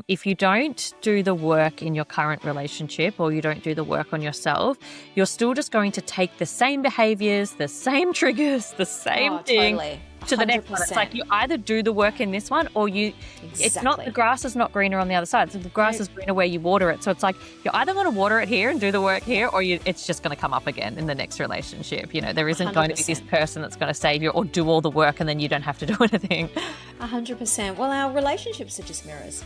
if you don't do the work in your current relationship or you don't do the work on yourself, you're still just going to take the same behaviors, the same triggers, the same thing totally. to the next one. It's like you either do the work in this one or it's not, the grass is not greener on the other side. So the grass is greener where you water it. So it's like you're either going to water it here and do the work here, or it's just going to come up again in the next relationship. You know, there isn't 100%. Going to be this person that's going to save you or do all the work and then you don't have to do anything. 100%. Well, our relationships are just mirrors.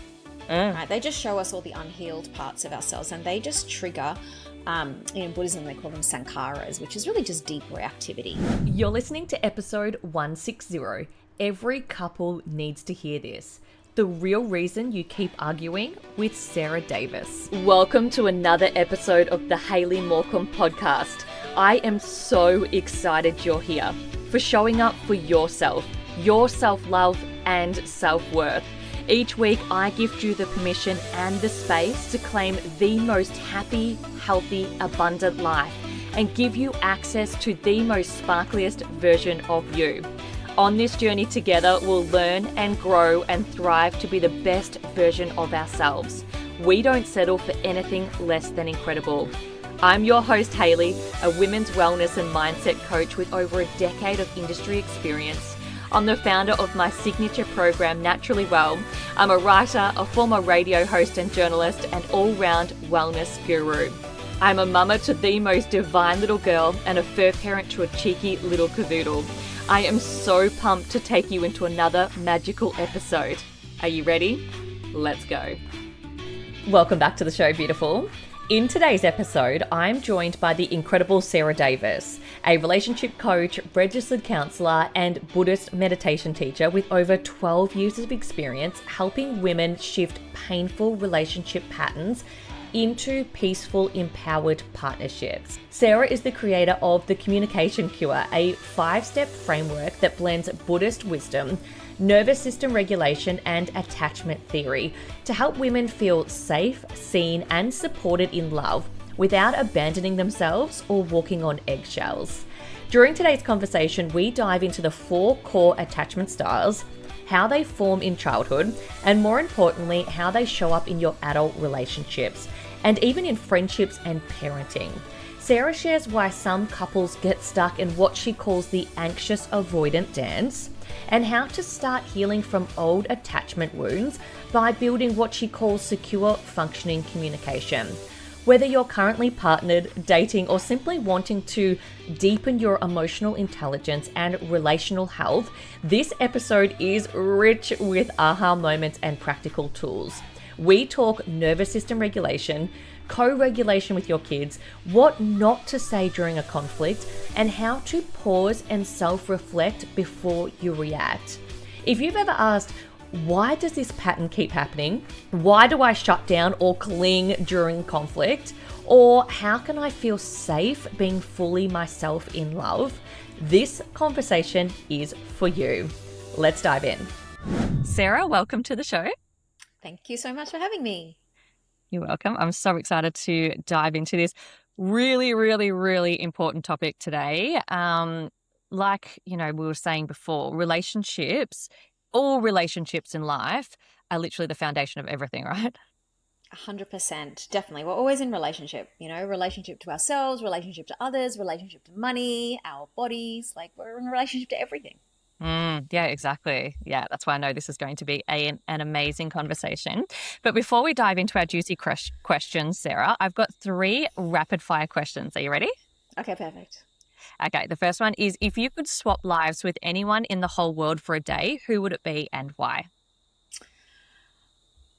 Right? They just show us all the unhealed parts of ourselves, and they just trigger, in Buddhism they call them sankharas, which is really just deep reactivity. You're listening to episode 160. Every couple needs to hear this. The real reason you keep arguing, with Sarah Davis. Welcome to another episode of the Hayley Morecambe podcast. I am so excited you're here, for showing up for yourself, your self-love and self-worth. Each week, I gift you the permission and the space to claim the most happy, healthy, abundant life and give you access to the most sparkliest version of you. On this journey together, we'll learn and grow and thrive to be the best version of ourselves. We don't settle for anything less than incredible. I'm your host, Hayley, a women's wellness and mindset coach with over a decade of industry experience. I'm the founder of my signature program, Naturally Well. I'm a writer, a former radio host and journalist, and all-round wellness guru. I'm a mama to the most divine little girl and a fur parent to a cheeky little cavoodle. I am so pumped to take you into another magical episode. Are you ready? Let's go. Welcome back to the show, beautiful. In today's episode, I'm joined by the incredible Sarah Davis, a relationship coach, registered counsellor, and Buddhist meditation teacher with over 12 years of experience helping women shift painful relationship patterns into peaceful, empowered partnerships. Sarah is the creator of The Communication Cure, a 5-step framework that blends Buddhist wisdom, nervous system regulation, and attachment theory to help women feel safe, seen, and supported in love without abandoning themselves or walking on eggshells. During today's conversation, we dive into the 4 core attachment styles, how they form in childhood, and more importantly, how they show up in your adult relationships, and even in friendships and parenting. Sarah shares why some couples get stuck in what she calls the anxious-avoidant dance, and how to start healing from old attachment wounds by building what she calls secure, functioning communication. Whether you're currently partnered, dating, or simply wanting to deepen your emotional intelligence and relational health, this episode is rich with aha moments and practical tools. We talk nervous system regulation, co-regulation with your kids, what not to say during a conflict, and how to pause and self-reflect before you react. If you've ever asked, why does this pattern keep happening? Why do I shut down or cling during conflict? Or how can I feel safe being fully myself in love? This conversation is for you. Let's dive in. Sarah, welcome to the show. Thank you so much for having me. You're welcome. I'm so excited to dive into this really, really, really important topic today. Like, we were saying before, all relationships in life are literally the foundation of everything, right? 100%. Definitely. We're always in relationship, relationship to ourselves, relationship to others, relationship to money, our bodies, like we're in a relationship to everything. Yeah, exactly. Yeah, that's why I know this is going to be an amazing conversation. But before we dive into our juicy questions, Sarah, I've got 3 rapid fire questions. Are you ready? Okay, perfect. Okay, the first one is, if you could swap lives with anyone in the whole world for a day, who would it be and why?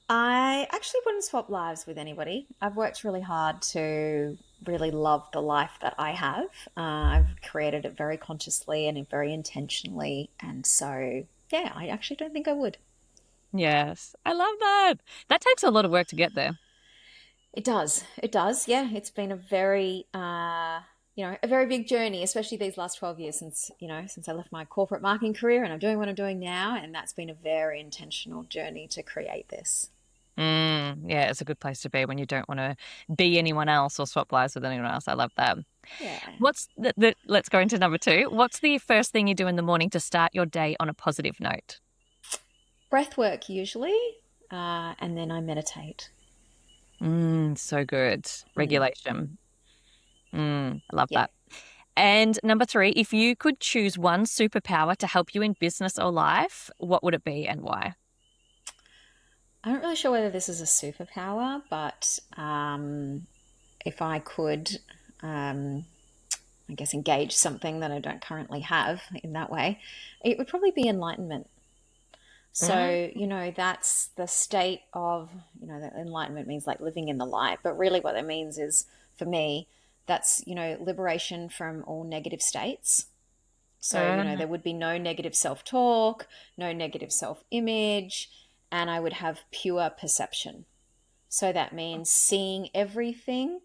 I actually wouldn't swap lives with anybody. I've worked really hard to really love the life that I have. I've created it very consciously and very intentionally. And so, yeah, I actually don't think I would. Yes, I love that. That takes a lot of work to get there. It does. It does. Yeah, it's been a very, a very big journey, especially these last 12 years since I left my corporate marketing career and I'm doing what I'm doing now. And that's been a very intentional journey to create this. Yeah, it's a good place to be when you don't want to be anyone else or swap lives with anyone else. I love that. Yeah. Let's go into number 2. What's the first thing you do in the morning to start your day on a positive note? Breath work usually. and then I meditate. So good. Mm, Regulation. I love yeah. that. And number three, if you could choose one superpower to help you in business or life, what would it be and why? I'm not really sure whether this is a superpower, but if I could, um, I guess, engage something that I don't currently have in that way, it would probably be enlightenment. Mm, So, that's the state of, that enlightenment means like living in the light. But really, what that means is, for me, that's, liberation from all negative states. So, mm, there would be no negative self talk, no negative self image, and I would have pure perception. So that means seeing everything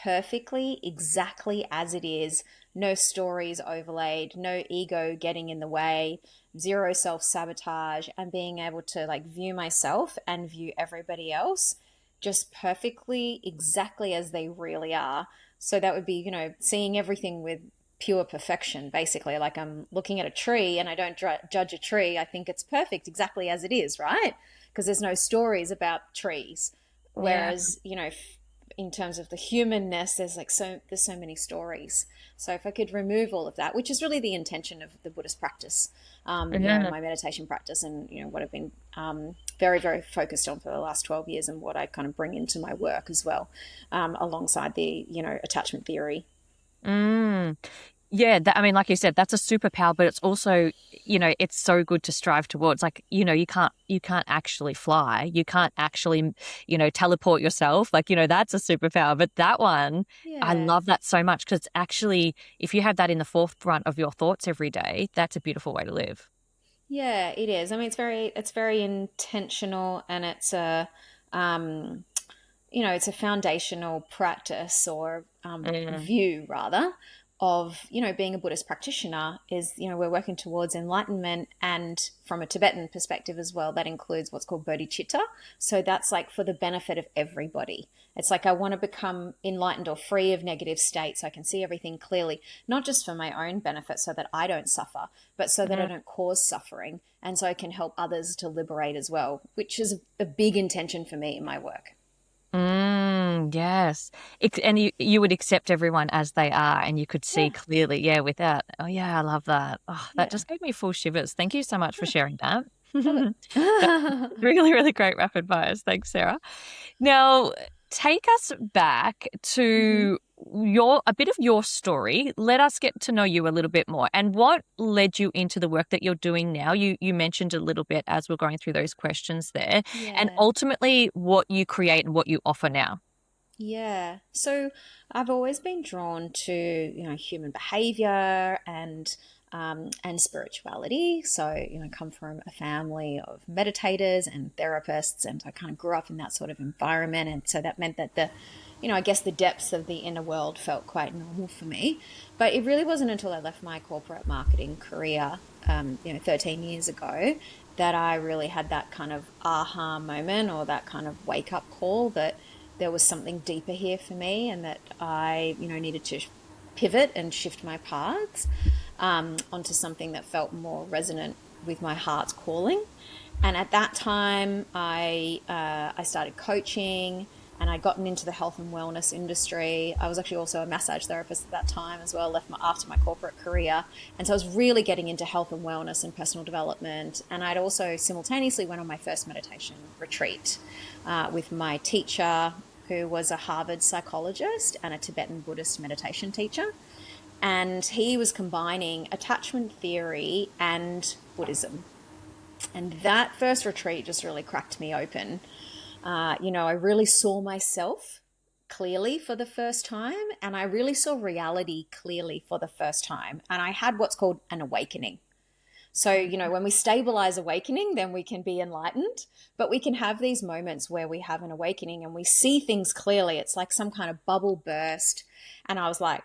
perfectly, exactly as it is, no stories overlaid, no ego getting in the way, zero self sabotage, and being able to like view myself and view everybody else just perfectly, exactly as they really are. So that would be, seeing everything with pure perfection, basically. Like I'm looking at a tree and I don't judge a tree. I think it's perfect exactly as it is, right? Because there's no stories about trees. yeah. Whereas, in terms of the humanness, there's so many stories. So if I could remove all of that, which is really the intention of the Buddhist practice, Mm. my meditation practice, and what I've been very very focused on for the last 12 years, and what I kind of bring into my work as well, alongside the attachment theory. Mm. Yeah, I mean, like you said, that's a superpower, but it's also, it's so good to strive towards. Like, you can't actually fly. You can't actually, teleport yourself. Like, that's a superpower. But that one, I Yeah. love that so much because it's actually, if you have that in the forefront of your thoughts every day, that's a beautiful way to live. Yeah, it is. I mean, it's very intentional, and um, it's a foundational practice, or Mm. view rather, of being a Buddhist practitioner. Is we're working towards enlightenment, and from a Tibetan perspective as well, that includes what's called bodhicitta. So that's like for the benefit of everybody. It's like I want to become enlightened or free of negative states, so I can see everything clearly, not just for my own benefit so that I don't suffer, but so that I Mm. don't cause suffering, and so I can help others to liberate as well, which is a big intention for me in my work. Yes. And you would accept everyone as they are and you could see Yeah. clearly, yeah, without, oh yeah, I love that. Oh, that Yeah. just gave me full shivers. Thank you so much for sharing that. Love That it. really, really great rapid fires. Thanks, Sarah. Now, take us back hmm to a bit of your story. Let us get to know you a little bit more. And what led you into the work that you're doing now? You mentioned a little bit as we're going through those questions there. And Yeah. ultimately what you create and what you offer now. Yeah. So I've always been drawn to, human behavior and spirituality. So, I come from a family of meditators and therapists, and I kind of grew up in that sort of environment. And so that meant that I guess the depths of the inner world felt quite normal for me. But it really wasn't until I left my corporate marketing career, 13 years ago, that I really had that kind of aha moment, or that kind of wake up call, that there was something deeper here for me, and that I, needed to pivot and shift my paths onto something that felt more resonant with my heart's calling. And at that time, I started coaching, and I'd gotten into the health and wellness industry. I was actually also a massage therapist at that time as well, after my corporate career. And so I was really getting into health and wellness and personal development. And I'd also simultaneously went on my first meditation retreat with my teacher, who was a Harvard psychologist and a Tibetan Buddhist meditation teacher. And he was combining attachment theory and Buddhism. And that first retreat just really cracked me open. I really saw myself clearly for the first time, and I really saw reality clearly for the first time. And I had what's called an awakening. So, when we stabilize awakening, then we can be enlightened, but we can have these moments where we have an awakening and we see things clearly. It's like some kind of bubble burst. And I was like,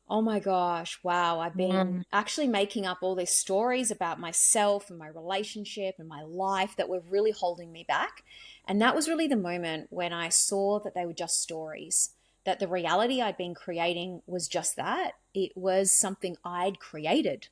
oh my gosh, wow, I've been Mm. actually making up all these stories about myself and my relationship and my life that were really holding me back. And that was really the moment when I saw that they were just stories, that the reality I'd been creating was just that. It was something I'd created.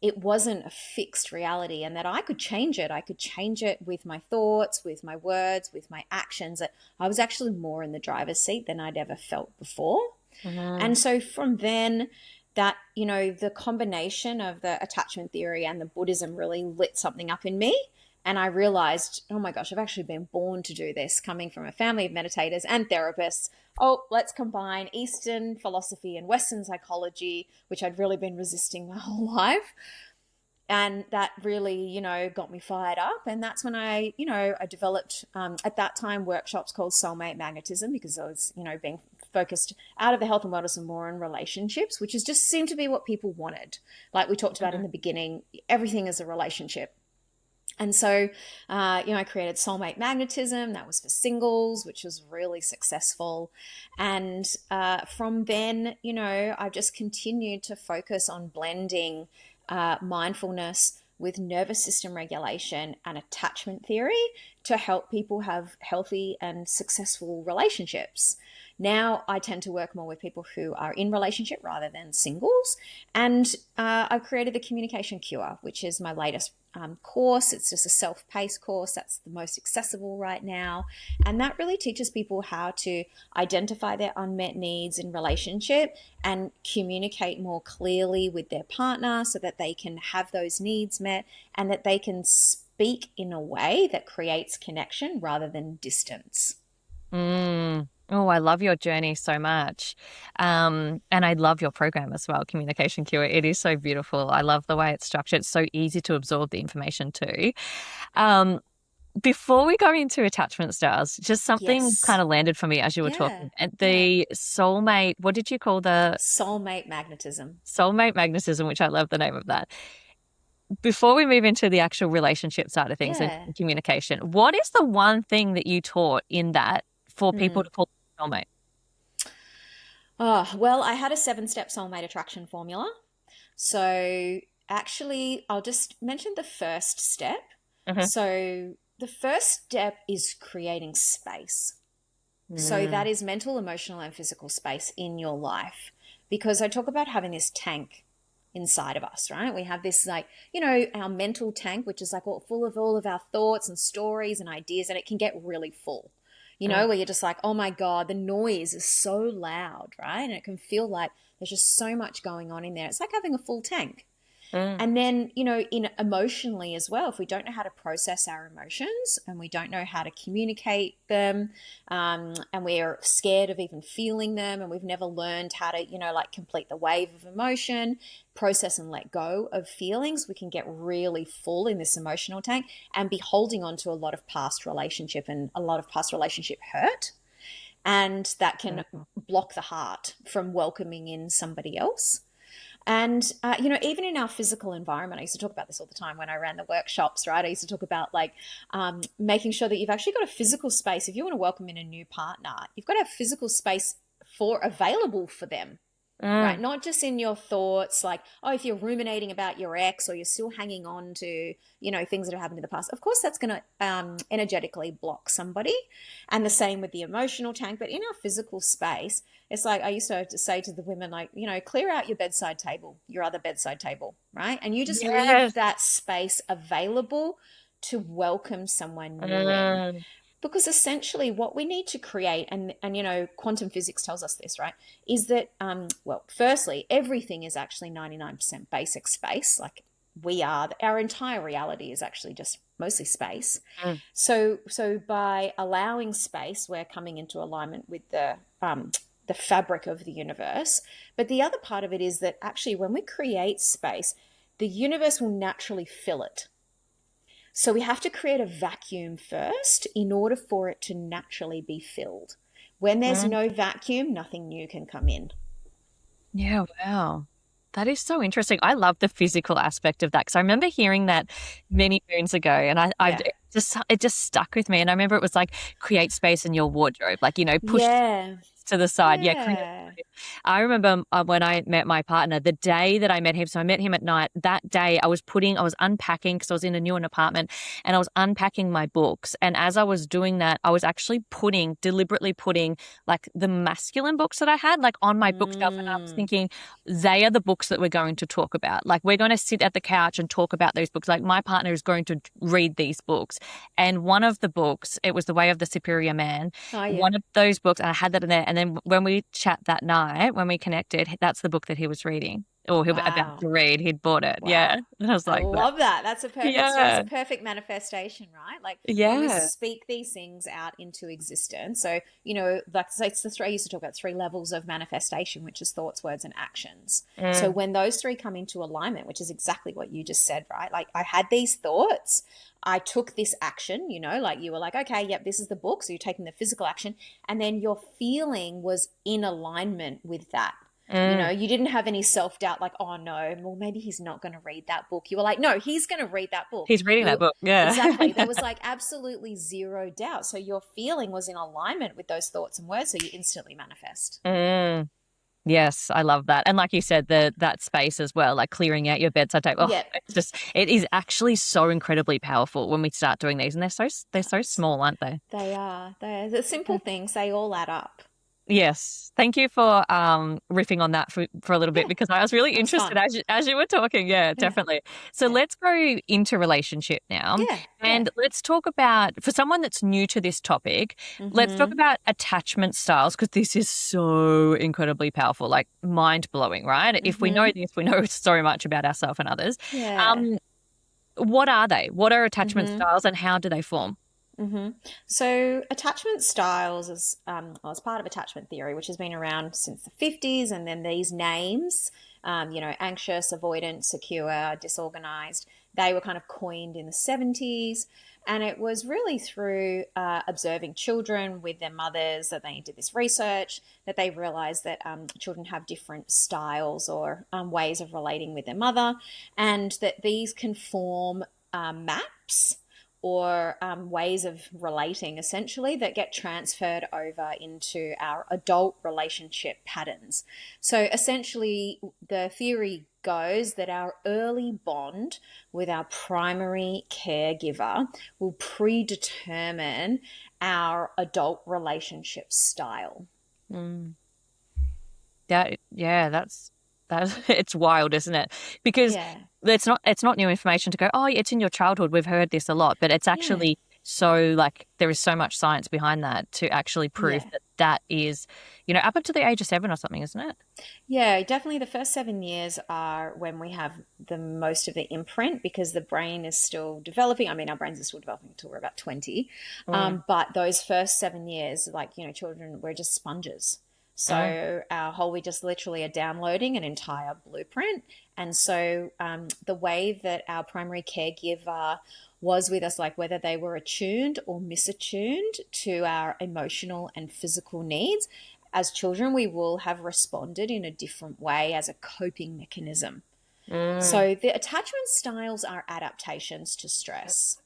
it wasn't a fixed reality, and that I could change it. I could change it with my thoughts, with my words, with my actions. That I was actually more in the driver's seat than I'd ever felt before. Mm-hmm. And so from then, that, the combination of the attachment theory and the Buddhism really lit something up in me. And I realized, oh my gosh, I've actually been born to do this, coming from a family of meditators and therapists. Oh, let's combine Eastern philosophy and Western psychology, which I'd really been resisting my whole life. And that really, got me fired up. And that's when I developed, at that time, workshops called Soulmate Magnetism, because I was, being focused out of the health and wellness and more on relationships, which has just seemed to be what people wanted. Like we talked about in the beginning, everything is a relationship. And so, I created Soulmate Magnetism. That was for singles, which was really successful. And from then, I've just continued to focus on blending mindfulness with nervous system regulation and attachment theory to help people have healthy and successful relationships. Now I tend to work more with people who are in relationship rather than singles. And I've created the Communication Cure, which is my latest course. It's just a self-paced course. That's the most accessible right now. And that really teaches people how to identify their unmet needs in relationship and communicate more clearly with their partner so that they can have those needs met and that they can speak in a way that creates connection rather than distance. Mm. Oh, I love your journey so much. And I love your program as well, Communication Cure. It is so beautiful. I love the way it's structured. It's so easy to absorb the information too. Um, Before we go into attachment styles, just something Yes. kind of landed for me as you were Yeah. talking. And Yeah. the soulmate, what did you call the Soulmate magnetism. soulmate magnetism, which I love the name of that. Before we move into the actual relationship side of things and Yeah. communication, what is the one thing that you taught in that for people to call soulmate? Oh, well, I had a 7-step soulmate attraction formula. So actually, I'll just mention the first step. Hmm. So the first step is creating space. So that Mm. is mental, emotional, and physical space in your life. Because I talk about having this tank inside of us, right? We have this, like, our mental tank, which is like all full of all of our thoughts and stories and ideas, and it can get really full. Mm. Where you're just like, oh my God, the noise is so loud, right? And it can feel like there's just so much going on in there. It's like having a full tank. Mm. And then, in emotionally as well, if we don't know how to process our emotions and we don't know how to communicate them, and we're scared of even feeling them, and we've never learned how to, like complete the wave of emotion, process and let go of feelings, we can get really full in this emotional tank and be holding on to a lot of past relationship and a lot of past relationship hurt. And that can Mm. block the heart from welcoming in somebody else. And, even in our physical environment, I used to talk about this all the time when I ran the workshops, right? I used to talk about like making sure that you've actually got a physical space. If you want to welcome in a new partner, you've got to have physical space available for them, right? Mm. Not just in your thoughts, like, oh, if you're ruminating about your ex or you're still hanging on to, things that have happened in the past. Of course, that's going to energetically block somebody. And the same with the emotional tank. But in our physical space, it's like I used to have to say to the women, like, clear out your bedside table, your other bedside table, right? And you just leave Yes. that space available to welcome someone new in. Mm. Because essentially what we need to create, and quantum physics tells us this, right, is that, well, firstly, everything is actually 99% basic space. Like we are, our entire reality is actually just mostly space. Mm. So by allowing space, we're coming into alignment with the fabric of the universe. But the other part of it is that actually when we create space, the universe will naturally fill it. So we have to create a vacuum first in order for it to naturally be filled. When there's Mm. no vacuum, nothing new can come in. Yeah, wow. That is so interesting. I love the physical aspect of that because I remember hearing that many moons ago, and Yeah. it just stuck with me. And I remember it was like create space in your wardrobe, like push Yeah. to the side. Yeah, creative. Yeah. I remember when I met my partner, the day that I met him, so I met him at night. That day I was unpacking because I was in a new apartment, and I was unpacking my books. And as I was doing that, I was actually deliberately putting like the masculine books that I had like on my bookshelf. And I was Mm. thinking, they are the books that we're going to talk about. Like we're going to sit at the couch and talk about these books. Like my partner is going to read these books. And one of the books, it was The Way of the Superior Man. Oh, yeah. One of those books, and I had that in there. And then when we chat that night, when we connected, that's the book that he was reading or he was about Wow. to read. He'd bought it. Yeah. Wow. And I was I like, that. love that. That's Yeah. a perfect manifestation, right? Like when we Yeah. speak these things out into existence. So, it's the three I used to talk about three levels of manifestation, which is thoughts, words, and actions. So Mm. when those three come into alignment, which is exactly what you just said, right? Like I had these thoughts, I took this action, like you were like, okay, yep, this is the book. So you're taking the physical action, and then your feeling was in alignment with that. Mm. You didn't have any self-doubt like, oh no, well, maybe he's not going to read that book. You were like, no, he's going to read that book. He's reading that book. Yeah. Exactly. There was like absolutely zero doubt. So your feeling was in alignment with those thoughts and words. So you instantly manifest. Mm. Yes, I love that. And like you said, that space as well, like clearing out your bedside table. Oh, Yeah. it is actually so incredibly powerful when we start doing these, and they're so small, aren't they? They are. They're the simple things. They all add up. Yes. Thank you for riffing on that for a little bit Yeah. because I was really That was interested fun. as you were talking. Yeah, Yeah. definitely. So Yeah. let's go into relationship now. Yeah. Yeah. And let's talk about, for someone that's new to this topic, let's talk Mm-hmm. about attachment styles because this is so incredibly powerful, like mind blowing, right? If we know Mm-hmm. this, we know so much about ourselves and others. Yeah. Um, what are they? What are attachment Mm-hmm. styles and how do they form? Mm-hmm. So, attachment styles is part of attachment theory, which has been around since the 50s. And then these names, anxious, avoidant, secure, disorganized, they were kind of coined in the 70s. And it was really through observing children with their mothers that they did this research that they realized that children have different styles or ways of relating with their mother, and that these can form maps or ways of relating essentially that get transferred over into our adult relationship patterns. So essentially, the theory goes that our early bond with our primary caregiver will predetermine our adult relationship style. Mm. That's it's wild, isn't it? Because Yeah. it's not new information to go, oh, it's in your childhood. We've heard this a lot, but it's Yeah. actually so like there is so much science behind that to actually prove Yeah. that is, up until the age of 7 or something, isn't it? Yeah, definitely the first 7 years are when we have the most of the imprint because the brain is still developing. I mean, our brains are still developing until we're about 20. Mm. But those first 7 years, like, children, we're just sponges. Mm. So we just literally are downloading an entire blueprint. And so the way that our primary caregiver was with us, like whether they were attuned or misattuned to our emotional and physical needs, as children, we will have responded in a different way as a coping mechanism. Mm. So the attachment styles are adaptations to stress,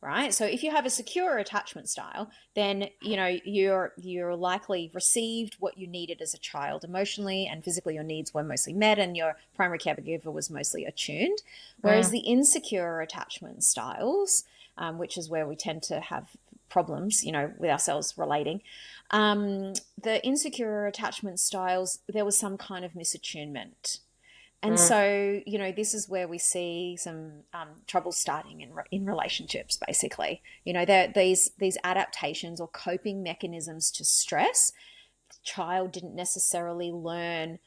right? So if you have a secure attachment style, then you're likely received what you needed as a child emotionally and physically. Your needs were mostly met, and your primary caregiver was mostly attuned. Whereas Mm. the insecure attachment styles, which is where we tend to have problems, with ourselves relating. The insecure attachment styles, there was some kind of misattunement. And Mm. so, this is where we see some trouble starting in relationships, basically. These adaptations or coping mechanisms to stress, the child didn't necessarily learn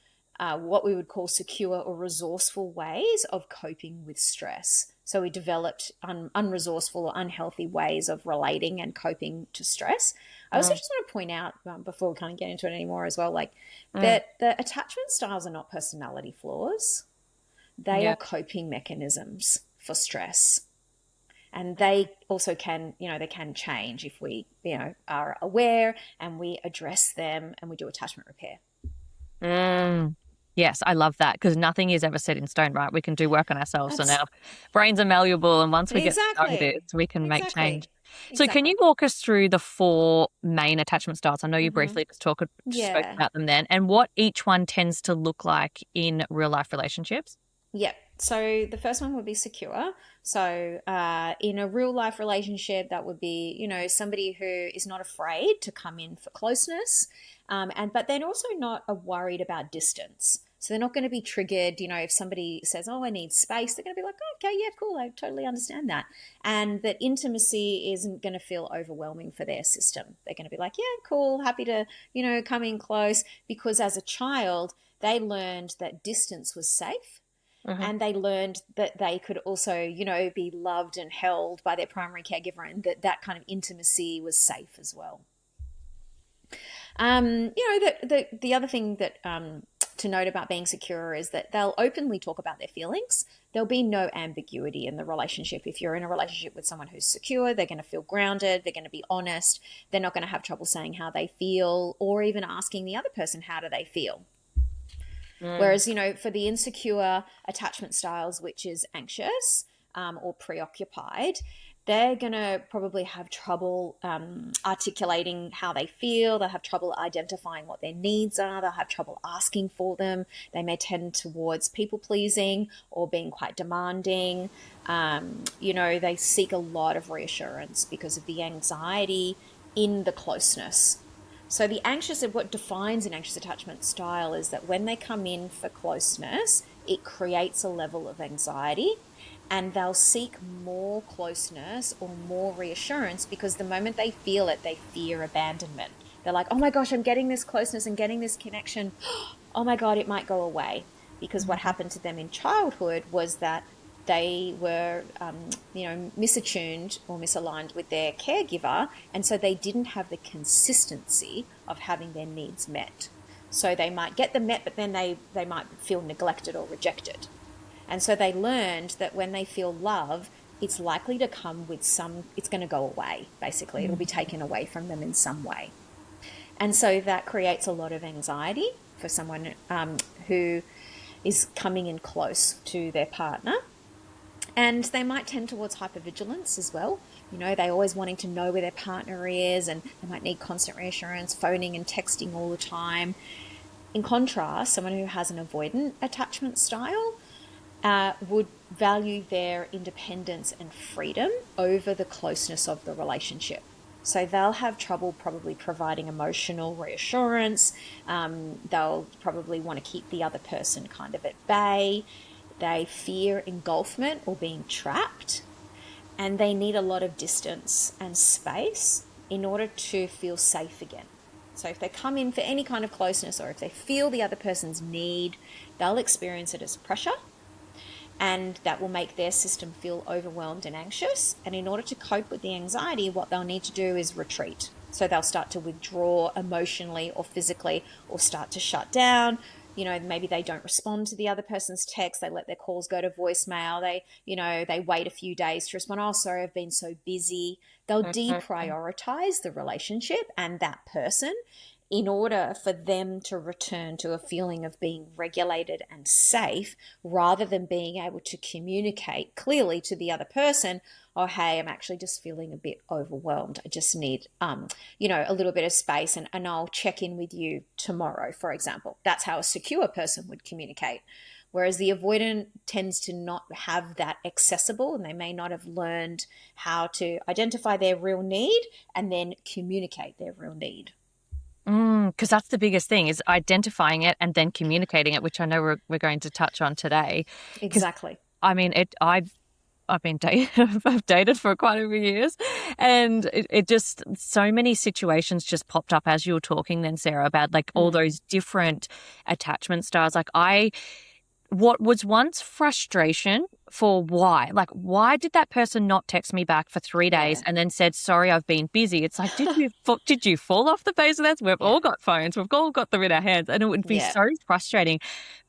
what we would call secure or resourceful ways of coping with stress. So we developed unresourceful or unhealthy ways of relating and coping to stress. I also Mm. just want to point out before we kind of get into it anymore as well, like Mm. that the attachment styles are not personality flaws. They Yeah. are coping mechanisms for stress. And they also can, they can change if we, are aware and we address them and we do attachment repair. Mm. Yes, I love that because nothing is ever set in stone, right? We can do work on ourselves and Abs- our brains are malleable. And once we get to know this, exactly. we can make Exactly. change. So can you Exactly. walk us through the four main attachment styles? I know you Hmm. briefly spoke Yeah. about them then, and what each one tends to look like in real life relationships. Yep. So the first one would be secure. So in a real life relationship, that would be, somebody who is not afraid to come in for closeness, and but they're also not worried about distance. So they're not going to be triggered, if somebody says, "Oh, I need space," they're going to be like, "Oh, okay, yeah, cool, I totally understand that," and that intimacy isn't going to feel overwhelming for their system. They're going to be like, "Yeah, cool, happy to, come in close," because as a child they learned that distance was safe, Hmm. and they learned that they could also, be loved and held by their primary caregiver, and that kind of intimacy was safe as well. The other thing that to note about being secure is that they'll openly talk about their feelings. There'll be no ambiguity in the relationship. If you're in a relationship with someone who's secure, they're going to feel grounded, they're going to be honest, they're not going to have trouble saying how they feel or even asking the other person how do they feel. Mm. Whereas, for the insecure attachment styles, which is anxious or preoccupied, they're going to probably have trouble articulating how they feel. They'll have trouble identifying what their needs are. They'll have trouble asking for them. They may tend towards people pleasing or being quite demanding. They seek a lot of reassurance because of the anxiety in the closeness. So what defines an anxious attachment style is that when they come in for closeness, it creates a level of anxiety, and they'll seek more closeness or more reassurance because the moment they feel it, they fear abandonment. They're like, "Oh my gosh, I'm getting this closeness and getting this connection. Oh my God, it might go away." Because what happened to them in childhood was that they were, misattuned or misaligned with their caregiver, and so they didn't have the consistency of having their needs met. So they might get them met, but then they might feel neglected or rejected. And so they learned that when they feel love, it's likely to come with it's going to go away, basically. It'll be taken away from them in some way. And so that creates a lot of anxiety for someone who is coming in close to their partner. And they might tend towards hypervigilance as well. They always wanting to know where their partner is, and they might need constant reassurance, phoning and texting all the time. In contrast, someone who has an avoidant attachment style would value their independence and freedom over the closeness of the relationship. So they'll have trouble probably providing emotional reassurance. They'll probably want to keep the other person kind of at bay. They fear engulfment or being trapped. And they need a lot of distance and space in order to feel safe again. So if they come in for any kind of closeness, or if they feel the other person's need, they'll experience it as pressure, and that will make their system feel overwhelmed and anxious. And in order to cope with the anxiety, what they'll need to do is retreat. So they'll start to withdraw emotionally or physically, or start to shut down. Maybe they don't respond to the other person's text. They let their calls go to voicemail. They wait a few days to respond. "Oh, sorry, I've been so busy." They'll Mhm. deprioritize the relationship and that person in order for them to return to a feeling of being regulated and safe, rather than being able to communicate clearly to the other person, "Oh, hey, I'm actually just feeling a bit overwhelmed. I just need, a little bit of space, and I'll check in with you tomorrow," for example. That's how a secure person would communicate. Whereas the avoidant tends to not have that accessible, and they may not have learned how to identify their real need and then communicate their real need. Because that's the biggest thing is identifying it and then communicating it, which I know we're going to touch on today. Because Exactly. I mean, I've been dating, I've dated for quite a few years, and it just so many situations just popped up as you were talking then, Sarah, about like all Mm. those different attachment styles. Like what was once frustration for why did that person not text me back for 3 days Yeah. and then said, "Sorry, I've been busy." It's like, did you fall off the face of this? We've Yeah. all got phones, we've all got them in our hands, and it would be Yeah. so frustrating.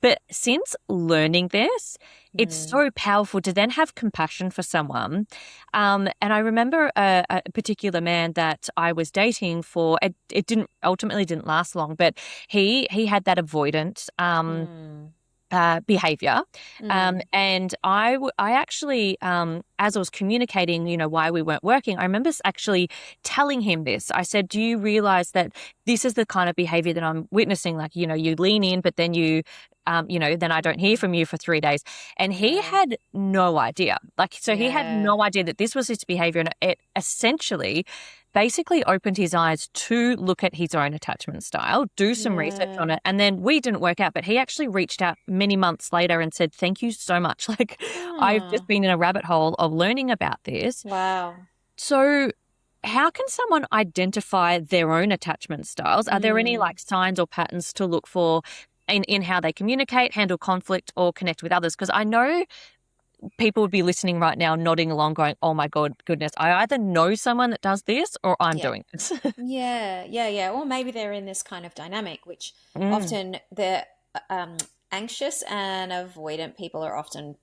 But since learning this, it's Mm. so powerful to then have compassion for someone. And I remember a particular man that I was dating for, it didn't ultimately didn't last long, but he had that avoidant Mm. behavior. Mm. And I actually, as I was communicating, why we weren't working, I remember actually telling him this. I said, do you realize that this is the kind of behavior that I'm witnessing? Like, you lean in, but then then I don't hear from you for 3 days. And he Yeah. had no idea. Like, so he had Yeah. no idea that this was his behavior. And it essentially basically opened his eyes to look at his own attachment style, do some research on Yeah. it. And then we didn't work out, but he actually reached out many months later and said, thank you so much. Like, I've just Oh, been in a rabbit hole of learning about this. wow. So how can someone identify their own attachment styles? Are there any Mm. like signs or patterns to look for in how they communicate, handle conflict, or connect with others? Because I know people would be listening right now, nodding along, going, oh my God, goodness, I either know someone that does this or I'm Yeah. doing this. Yeah. Yeah. Yeah. Or maybe they're in this kind of dynamic, which Mm, often they're um, anxious and avoidant people are often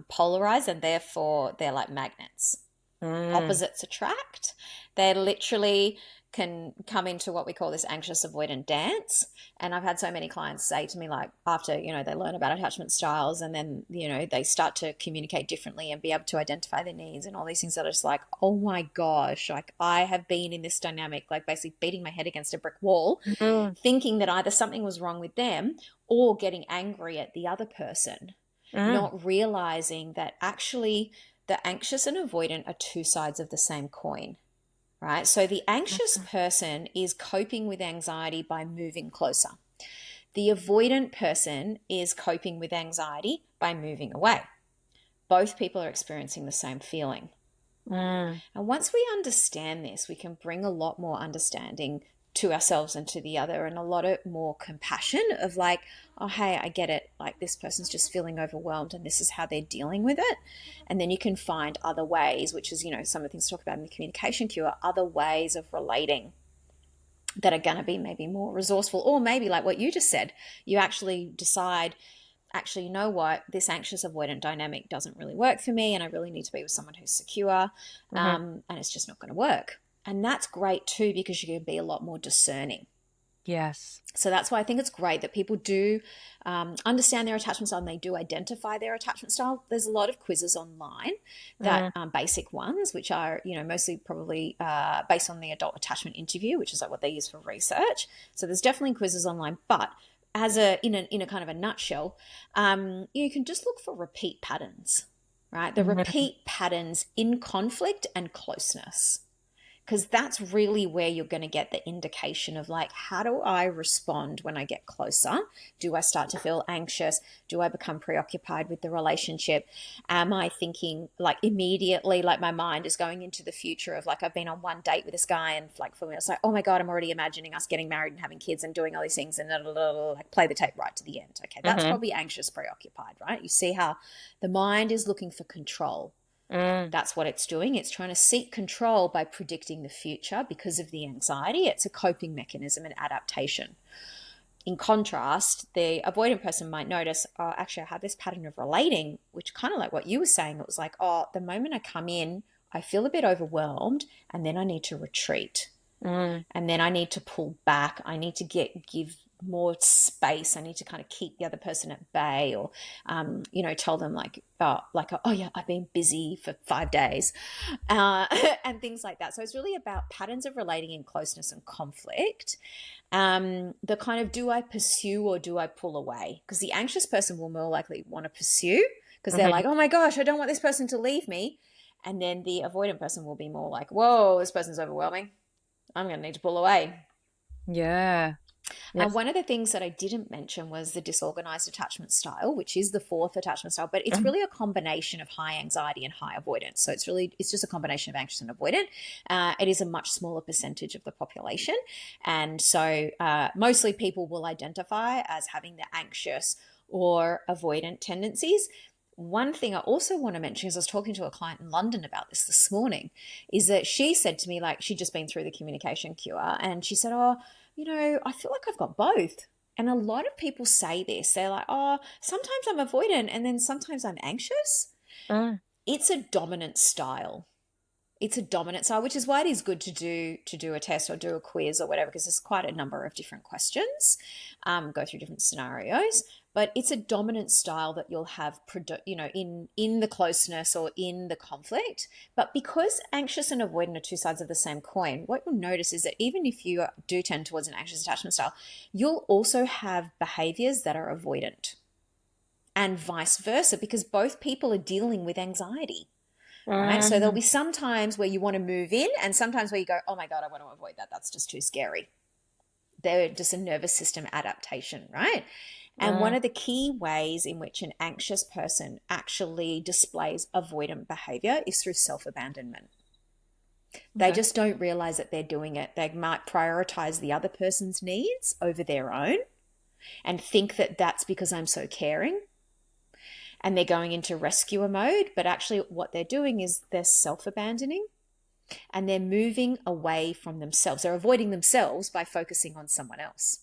polarized, and therefore they're like magnets. mm, Opposites attract. They literally can come into what we call this anxious avoidant dance. And I've had so many clients say to me, like, after, they learn about attachment styles and then, they start to communicate differently and be able to identify their needs and all these things that are just like, oh my gosh, like I have been in this dynamic, like basically beating my head against a brick wall, mm, thinking that either something was wrong with them or getting angry at the other person, mm, not realizing that actually the anxious and avoidant are two sides of the same coin, right? So the anxious person is coping with anxiety by moving closer. The avoidant person is coping with anxiety by moving away. Both people are experiencing the same feeling. mm. And once we understand this, we can bring a lot more understanding to ourselves and to the other, and a lot of more compassion of like, oh, hey, I get it. Like this person's just feeling overwhelmed and this is how they're dealing with it. And then you can find other ways, which is, some of the things to talk about in the communication cure, other ways of relating that are going to be maybe more resourceful, or maybe like what you just said, you actually decide, actually, you know what, this anxious avoidant dynamic doesn't really work for me, and I really need to be with someone who's secure, Mhm. and it's just not going to work. And that's great too, because you can be a lot more discerning. Yes. So that's why I think it's great that people do understand their attachment style and they do identify their attachment style. There's a lot of quizzes online that Mm, basic ones, which are mostly probably based on the adult attachment interview, which is like what they use for research. So there's definitely quizzes online, but as in a kind of a nutshell, you can just look for repeat patterns, right? The mhm. repeat patterns in conflict and closeness, because that's really where you're going to get the indication of like, how do I respond when I get closer? Do I start to feel anxious? Do I become preoccupied with the relationship? Am I thinking like immediately, like my mind is going into the future of like, I've been on one date with this guy and like for me it's like, oh my God, I'm already imagining us getting married and having kids and doing all these things and like play the tape right to the end. Okay, that's Mhm. probably anxious preoccupied, right? You see how the mind is looking for control. Mm, That's what it's doing. It's trying to seek control by predicting the future because of the anxiety. It's a coping mechanism and adaptation. In contrast, the avoidant person might notice, oh, actually, I have this pattern of relating, which kind of like what you were saying. It was like, oh, the moment I come in, I feel a bit overwhelmed, and then I need to retreat, mm, and then I need to pull back. I need to give more space. I need to kind of keep the other person at bay, or tell them oh yeah, I've been busy for 5 days, uh, and things like that. So it's really about patterns of relating in closeness and conflict. The kind of, do I pursue or do I pull away? Because the anxious person will more likely want to pursue because they're mhm. like, oh my gosh, I don't want this person to leave me. And then the avoidant person will be more like, whoa, this person's overwhelming. I'm going to need to pull away. Yeah. And Yes. one of the things that I didn't mention was the disorganized attachment style, which is the fourth attachment style, but it's Mhm. really a combination of high anxiety and high avoidance. So it's just a combination of anxious and avoidant. It is a much smaller percentage of the population. And so mostly people will identify as having the anxious or avoidant tendencies. One thing I also want to mention is I was talking to a client in London about this morning, is that she said to me, like, she'd just been through the communication cure, and she said, oh, I feel like I've got both. And a lot of people say this. They're like, oh, sometimes I'm avoidant and then sometimes I'm anxious. Mm, It's a dominant style. It's a dominant style, which is why it is good to do a test or do a quiz or whatever, because there's quite a number of different questions, go through different scenarios. but it's a dominant style that you'll have, in the closeness or in the conflict. But because anxious and avoidant are two sides of the same coin, what you'll notice is that even if you do tend towards an anxious attachment style, you'll also have behaviors that are avoidant, and vice versa, because both people are dealing with anxiety. Right. So there'll be some times where you want to move in, and sometimes where you go, oh my God, I want to avoid that. That's just too scary. They're just a nervous system adaptation, right? And one of the key ways in which an anxious person actually displays avoidant behavior is through self-abandonment. They just don't realize that they're doing it. They might prioritize the other person's needs over their own and think that that's because I'm so caring. And they're going into rescuer mode, but actually what they're doing is they're self-abandoning, and they're moving away from themselves. They're avoiding themselves by focusing on someone else.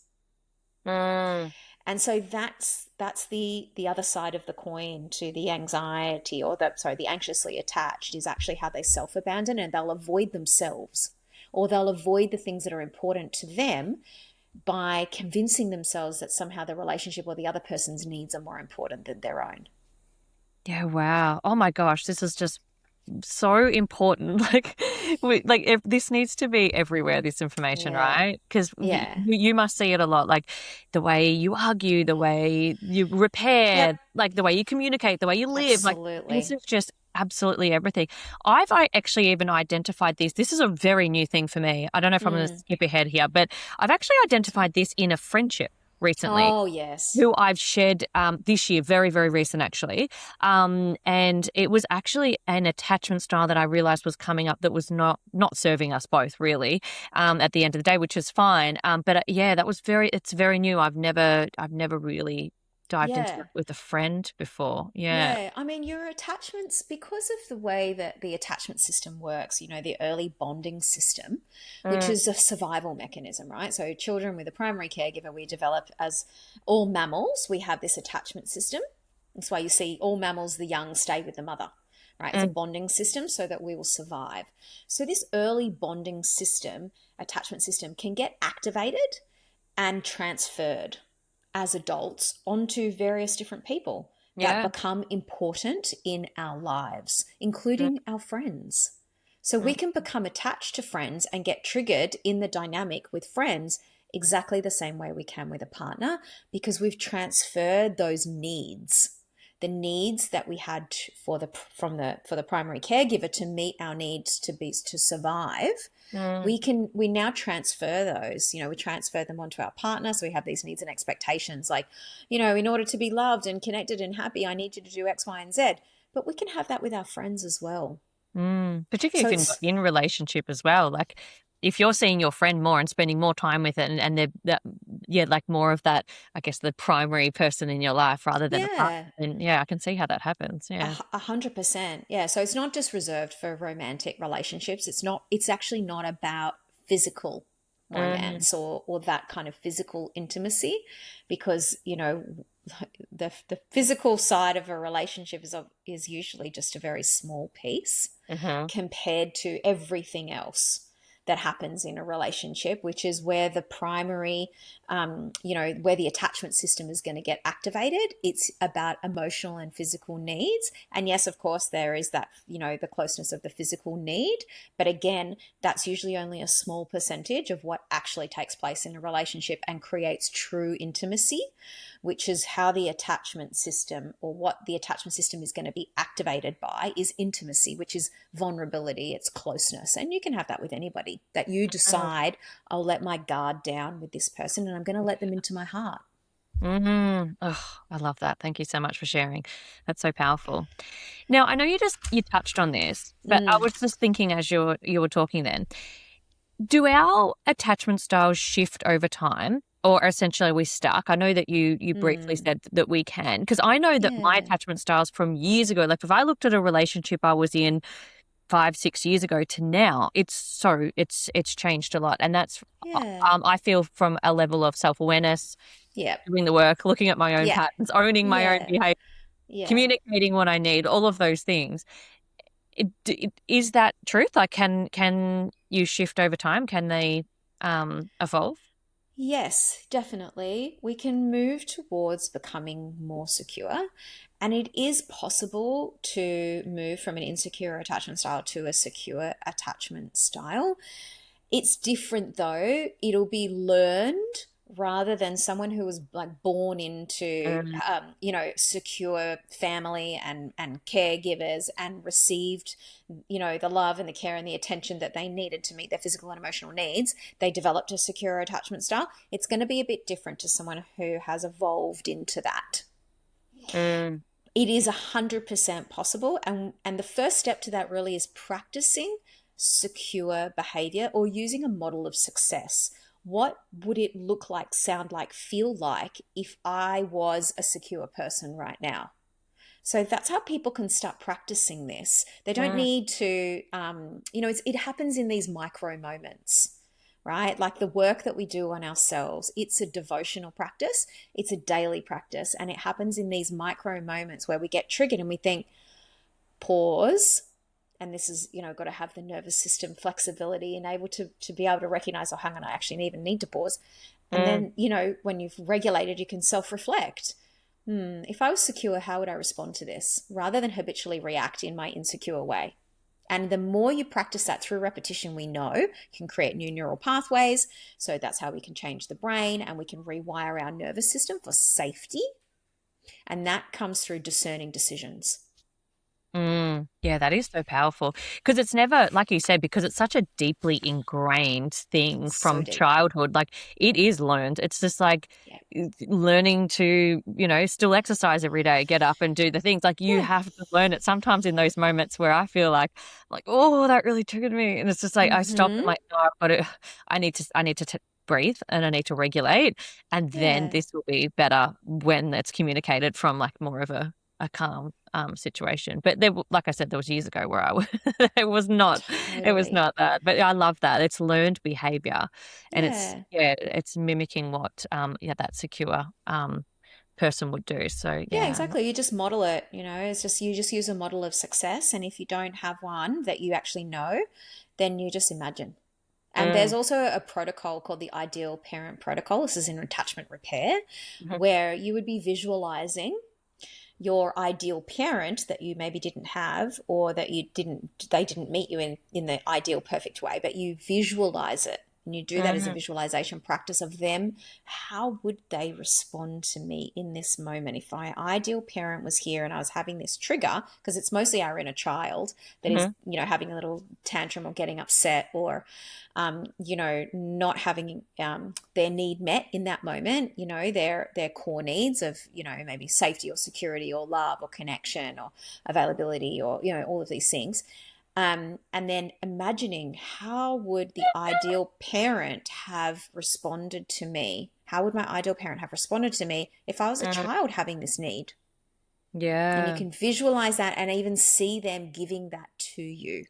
And so that's the other side of the coin to the anxiety, or the anxiously attached, is actually how they self-abandon, and they'll avoid themselves, or they'll avoid the things that are important to them by convincing themselves that somehow the relationship or the other person's needs are more important than their own. Yeah, wow. Oh my gosh, this is just so important. Like if this needs to be everywhere, this information, right? Because you must see it a lot, like the way you argue, the way you repair, like the way you communicate, the way you live. Absolutely. Like this is just absolutely everything. I actually even identified this. This is a very new thing for me. I don't know if I'm going to skip ahead here, but I've actually identified this in a friendship recently. Oh, yes. Who I've shared this year, very, very recent actually. And it was actually an attachment style that I realized was coming up that was not serving us both really at the end of the day, which is fine. But yeah, it's very new. I've never really dived into it with a friend before. Yeah. I mean, your attachments, because of the way that the attachment system works, the early bonding system, which is a survival mechanism, right? So children with a primary caregiver, we develop, as all mammals, we have this attachment system. That's why you see all mammals, the young stay with the mother, right? It's a bonding system so that we will survive. So this early bonding system, attachment system, can get activated and transferred as adults onto various different people that become important in our lives, including our friends. So we can become attached to friends and get triggered in the dynamic with friends exactly the same way we can with a partner, because we've transferred those needs, the needs that we had for the primary caregiver to meet our needs to survive. We now transfer those, we transfer them onto our partner. So we have these needs and expectations, like, in order to be loved and connected and happy, I need you to do X, Y, and Z. But we can have that with our friends as well. Particularly if you're in relationship as well. Like if you're seeing your friend more and spending more time with it, and they're like more of that, I guess, the primary person in your life rather than a partner. And I can see how that happens. Yeah. 100%. Yeah. So it's not just reserved for romantic relationships. It's actually not about physical romance or that kind of physical intimacy, because, the physical side of a relationship is usually just a very small piece compared to everything else that happens in a relationship, which is where the primary, where the attachment system is going to get activated. It's about emotional and physical needs. And yes, of course, there is that, the closeness of the physical need. But again, that's usually only a small percentage of what actually takes place in a relationship and creates true intimacy, which is how the attachment system, or what the attachment system is going to be activated by, is intimacy, which is vulnerability, it's closeness. And you can have that with anybody, that you decide, I'll let my guard down with this person and I'm going to let them into my heart. Oh, I love that. Thank you so much for sharing. That's so powerful. Now, I know you touched on this, but I was just thinking as you were talking then, do our attachment styles shift over time? Or essentially are we stuck? I know that you briefly said that we can, because I know that my attachment styles from years ago, like if I looked at a relationship I was in 5-6 years ago to now, it's changed a lot. And that's, I feel, from a level of self-awareness, doing the work, looking at my own patterns, owning my own behavior, communicating what I need, all of those things. Is that truth? Like, can you shift over time? Can they evolve? Yes, definitely. We can move towards becoming more secure. And it is possible to move from an insecure attachment style to a secure attachment style. It's different though. It'll be learned rather than someone who was like born into, Mm, secure family and caregivers and received, the love and the care and the attention that they needed to meet their physical and emotional needs. They developed a secure attachment style. It's going to be a bit different to someone who has evolved into that. mm, It is 100% possible. And the first step to that really is practicing secure behavior or using a model of success. What would it look like, sound like, feel like if I was a secure person right now? So that's how people can start practicing this. They don't mm, need to, it happens in these micro moments, right? Like the work that we do on ourselves, it's a devotional practice, it's a daily practice, and it happens in these micro moments where we get triggered and we think, pause. And this is, got to have the nervous system flexibility and able to be able to recognize, oh, hang on, I actually even need to pause. And mm. then, when you've regulated, you can self reflect. If I was secure, how would I respond to this? Rather than habitually react in my insecure way. And the more you practice that through repetition, we know can create new neural pathways. So that's how we can change the brain and we can rewire our nervous system for safety. And that comes through discerning decisions. Yeah, that is so powerful because it's never, like you said, because it's such a deeply ingrained thing So from deep. childhood. Like it is learned. It's just like Yeah. learning to, still exercise every day, get up and do the things. Like you Yeah. have to learn it sometimes in those moments where I feel like, oh, that really triggered me. And it's just like I stop and Mm-hmm. like, no, I've got to, I need to breathe and I need to regulate. And then Yeah. this will be better when it's communicated from like more of a calm situation. But there, like I said, there was years ago where it was not, it was Totally. not that. But I love that it's learned behavior, and Yeah. it's mimicking what that secure person would do. So Yeah, yeah. exactly. You just model it, it's just you just use a model of success. And if you don't have one that you actually know, then you just imagine. And there's Mm, also a protocol called the Ideal Parent Protocol. This is in attachment repair, mhm, where you would be visualizing your ideal parent that you maybe didn't have or that they didn't meet you in the ideal perfect way, but you visualize it and you do that as a mhm, visualization practice of them. How would they respond to me in this moment if my ideal parent was here and I was having this trigger? Because it's mostly our inner child that is, mhm, having a little tantrum or getting upset or not having their need met in that moment, their core needs of, maybe safety or security or love or connection or availability or, all of these things. And then imagining how would the ideal parent have responded to me? How would my ideal parent have responded to me if I was a mhm. child having this need? And you Yeah. can visualize that and even see them giving that to you.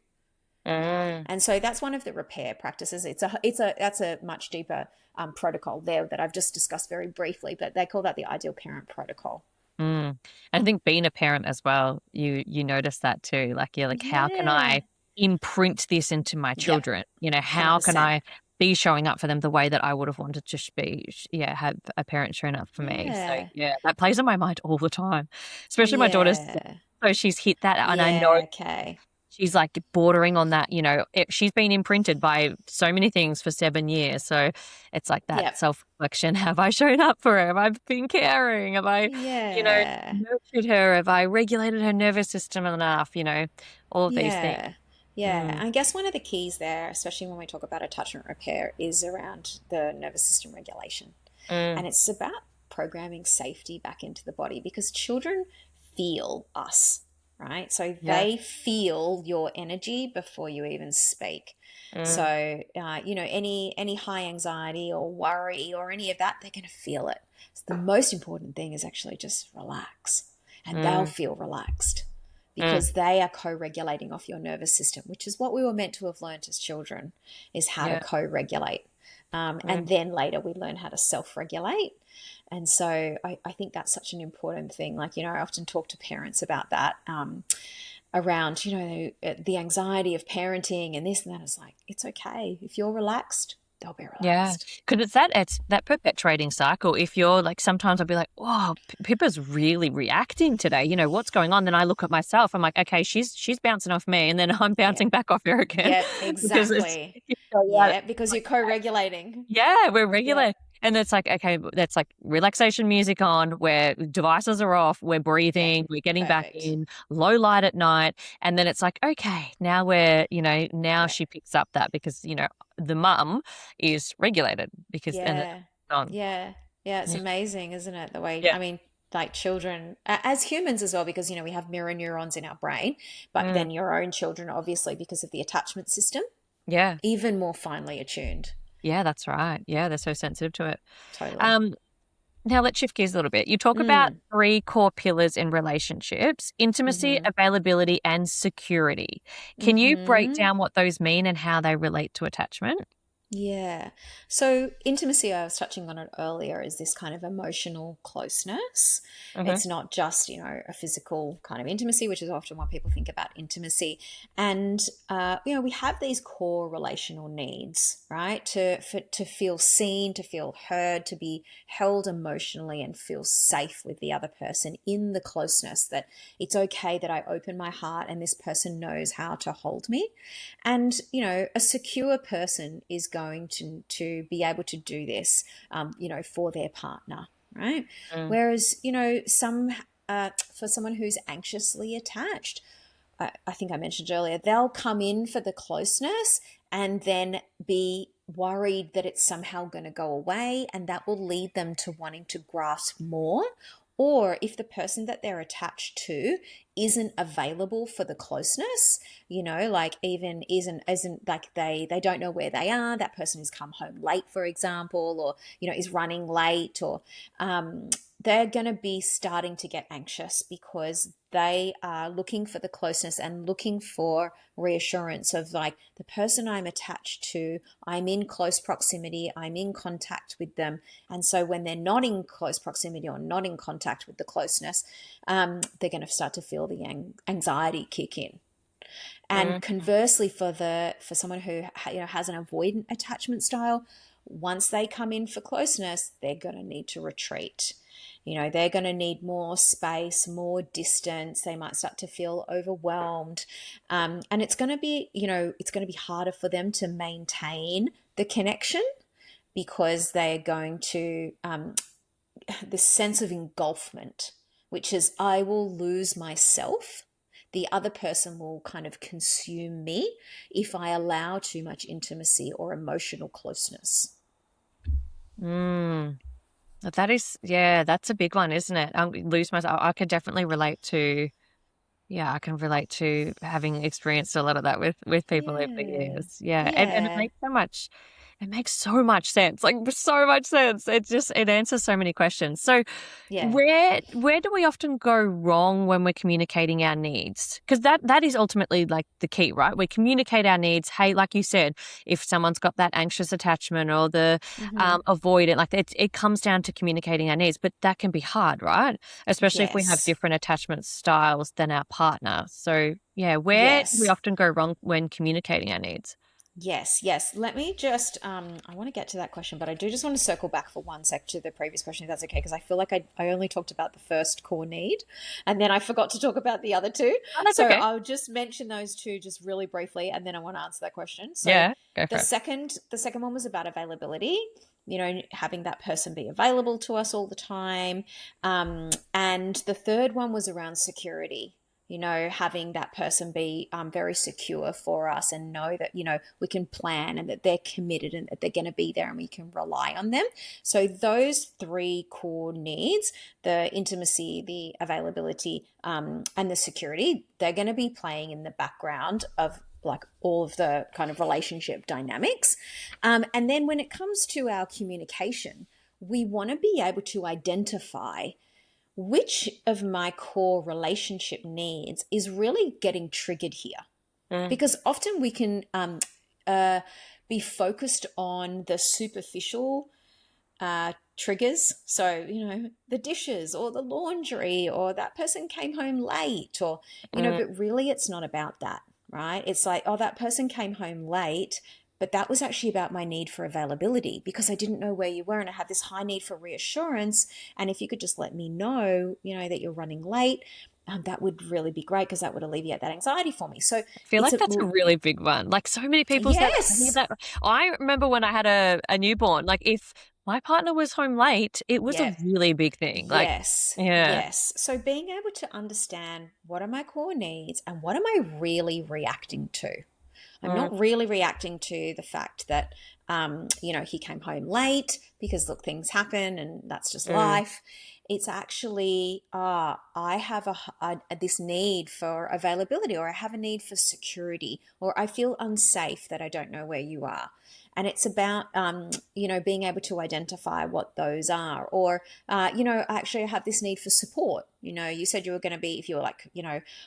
Mm. And so that's one of the repair practices. That's a much deeper protocol there that I've just discussed very briefly, but they call that the ideal parent protocol. Mm. I think being a parent as well, you notice that too. Like you're like, how can Yeah. I imprint this into my Yep. children? How can 100%. I be showing up for them the way that I would have wanted to have a parent showing up for me. So Yeah. yeah, that plays on my mind all the time, especially my daughter's. Yeah. So she's hit that, and I know Yeah. Okay. she's like bordering on that, she's been imprinted by so many things for 7 years. So it's like that Yep. self-reflection. Have I shown up for her? Have I been caring? Have I, Yeah. nurtured her? Have I regulated her nervous system enough? All of these things. Yeah. Yeah. Mm, I guess one of the keys there, especially when we talk about attachment repair, is around the nervous system regulation. mm, And it's about programming safety back into the body because children feel us, right? So yeah. they feel your energy before you even speak. Mm, So, any high anxiety or worry or any of that, they're going to feel it. So the most important thing is actually just relax, and they'll mm, feel relaxed mm, because they are co-regulating off your nervous system, which is what we were meant to have learned as children, is how to yeah. co-regulate. Mm, And then later we learn how to self-regulate. And so I think that's such an important thing. Like, I often talk to parents about that, around, the anxiety of parenting and this and that. It's like, it's okay. If you're relaxed, they'll be Yeah, relaxed. because it's that perpetuating cycle. If you're like, sometimes I'll be like, oh, Pippa's really reacting today. You know, what's going on? Then I look at myself. I'm like, okay, she's bouncing off me, and then I'm Yeah. bouncing back off her again Yeah, because it's exactly. yeah, Yeah, because you're co-regulating. yeah, we're Yeah, regular. And it's like, okay, that's like relaxation music on, where devices are off, we're yeah, breathing, we're getting back perfect. in, low light at night. And then it's like, okay, now now Yeah, she picks up that because, the mum is regulated and it's yeah, on. yeah, yeah. It's Yeah. amazing, isn't it? The way, Yeah. I mean, like children, as humans as well, because, we have mirror neurons in our brain, but Mm, then your own children, obviously, because of the attachment system, yeah. even more finely attuned. Yeah, that's right. Yeah, they're so sensitive to it. Totally. Um, Now let's shift gears a little bit. You talk about Mm. three core pillars in relationships: intimacy, Mm-hmm. availability, and security. Can you break Mm-hmm. down what those mean and how they relate to attachment? Yeah. So, intimacy, I was touching on it earlier, is this kind of emotional closeness. Hmm. It's not just, a physical kind of intimacy, which is often what people think about intimacy. And, we have these core relational needs, right? To feel seen, to feel heard, to be held emotionally and feel safe with the other person in the closeness, that it's okay that I open my heart and this person knows how to hold me. And, a secure person is going to be able to do this, for their partner, right? Mm. Whereas, for someone who's anxiously attached, I think I mentioned earlier, they'll come in for the closeness and then be worried that it's somehow going to go away, and that will lead them to wanting to grasp more. Or if the person that they're attached to isn't available for the closeness, like even isn't like they don't know where they are, that person has come home late, for example, or is running late, or they're going to be starting to get anxious because they are looking for the closeness and looking for reassurance of, like, the person I'm attached to, I'm in close proximity, I'm in contact with them. And so when they're not in close proximity or not in contact with the closeness, they're going to start to feel the anxiety kick in. And Mm. conversely, for someone who has an avoidant attachment style, once they come in for closeness, they're going to need to retreat. They're going to need more space, more distance. They might start to feel overwhelmed, and it's going to be harder for them to maintain the connection, because they're going to this sense of engulfment, which is, I will lose myself. The other person will kind of consume me if I allow too much intimacy or emotional closeness. Mm. That is, yeah, that's a big one, isn't it? Lose myself. I could definitely relate to, yeah, I can relate to having experienced a lot of that with people over the Yeah. years. Yeah, and Yeah. it makes so much sense, like so much sense. It answers so many questions. So Yeah. where do we often go wrong when we're communicating our needs? Because that is ultimately like the key, right? We communicate our needs. Hey, like you said, if someone's got that anxious attachment or the Mm-hmm. avoidant, like it comes down to communicating our needs, but that can be hard, right? Especially if we have Yes. different attachment styles than our partner. So yeah, where do we Yes. often go wrong when communicating our needs? Yes, yes. Let me just, I want to get to that question, but I do just want to circle back for one sec to the previous question, if that's okay, because I feel like I only talked about the first core need, and then I forgot to talk about the other two. Oh, that's So okay. I'll just mention those two just really briefly, and then I want to answer that question. So Yeah, go for the it. second one was about availability, having that person be available to us all the time. And the third one was around security, having that person be very secure for us and know that, we can plan and that they're committed and that they're going to be there and we can rely on them. So those three core needs, the intimacy, the availability, and the security, they're going to be playing in the background of, like, all of the kind of relationship dynamics. And then when it comes to our communication, we want to be able to identify which of my core relationship needs is really getting triggered here. Mm, Because often we can be focused on the superficial triggers. So, the dishes or the laundry or that person came home late, or, mm, but really it's not about that, right? It's like, oh, that person came home late, But that was actually about my need for availability because I didn't know where you were and I have this high need for reassurance. And if you could just let me know, that you're running late, that would really be great because that would alleviate that anxiety for me. So I feel it's like that's a really big one. Like so many people say that. I hear yes. that. I remember when I had a newborn, like if my partner was home late, it was a Yeah. really big thing. Like, Yes. yeah. Yes. So being able to understand what are my core needs and what am I really reacting to? I'm Mm, not really reacting to the fact that, he came home late because look, things happen and that's just mm, life. It's actually, I have this need for availability, or I have a need for security, or I feel unsafe that I don't know where you are. And it's about, being able to identify what those are. Or, actually I have this need for support. You said you were going to be, if you were like,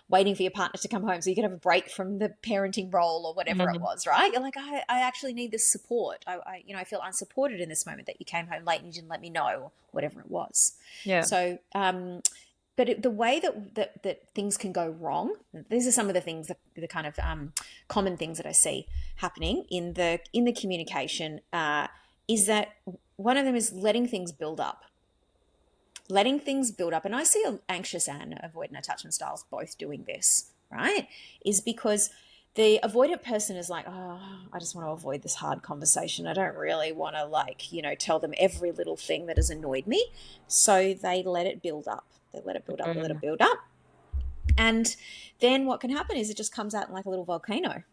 waiting for your partner to come home so you could have a break from the parenting role or whatever it mm, was, right? You're like, I actually need this support. I feel unsupported in this moment that you came home late and you didn't let me know, or whatever it was. yeah. So, but the way that things can go wrong, these are some of the things that the kind of common things that I see happening in the communication, is that one of them is letting things build up. Letting things build up, and I see anxious and avoidant attachment styles both doing this, right? Is because the avoidant person is like, oh, I just want to avoid this hard conversation. I don't really want to tell them every little thing that has annoyed me. So they let it build up. They let it build up, they let it Mm, build up. And then what can happen is it just comes out like a little volcano.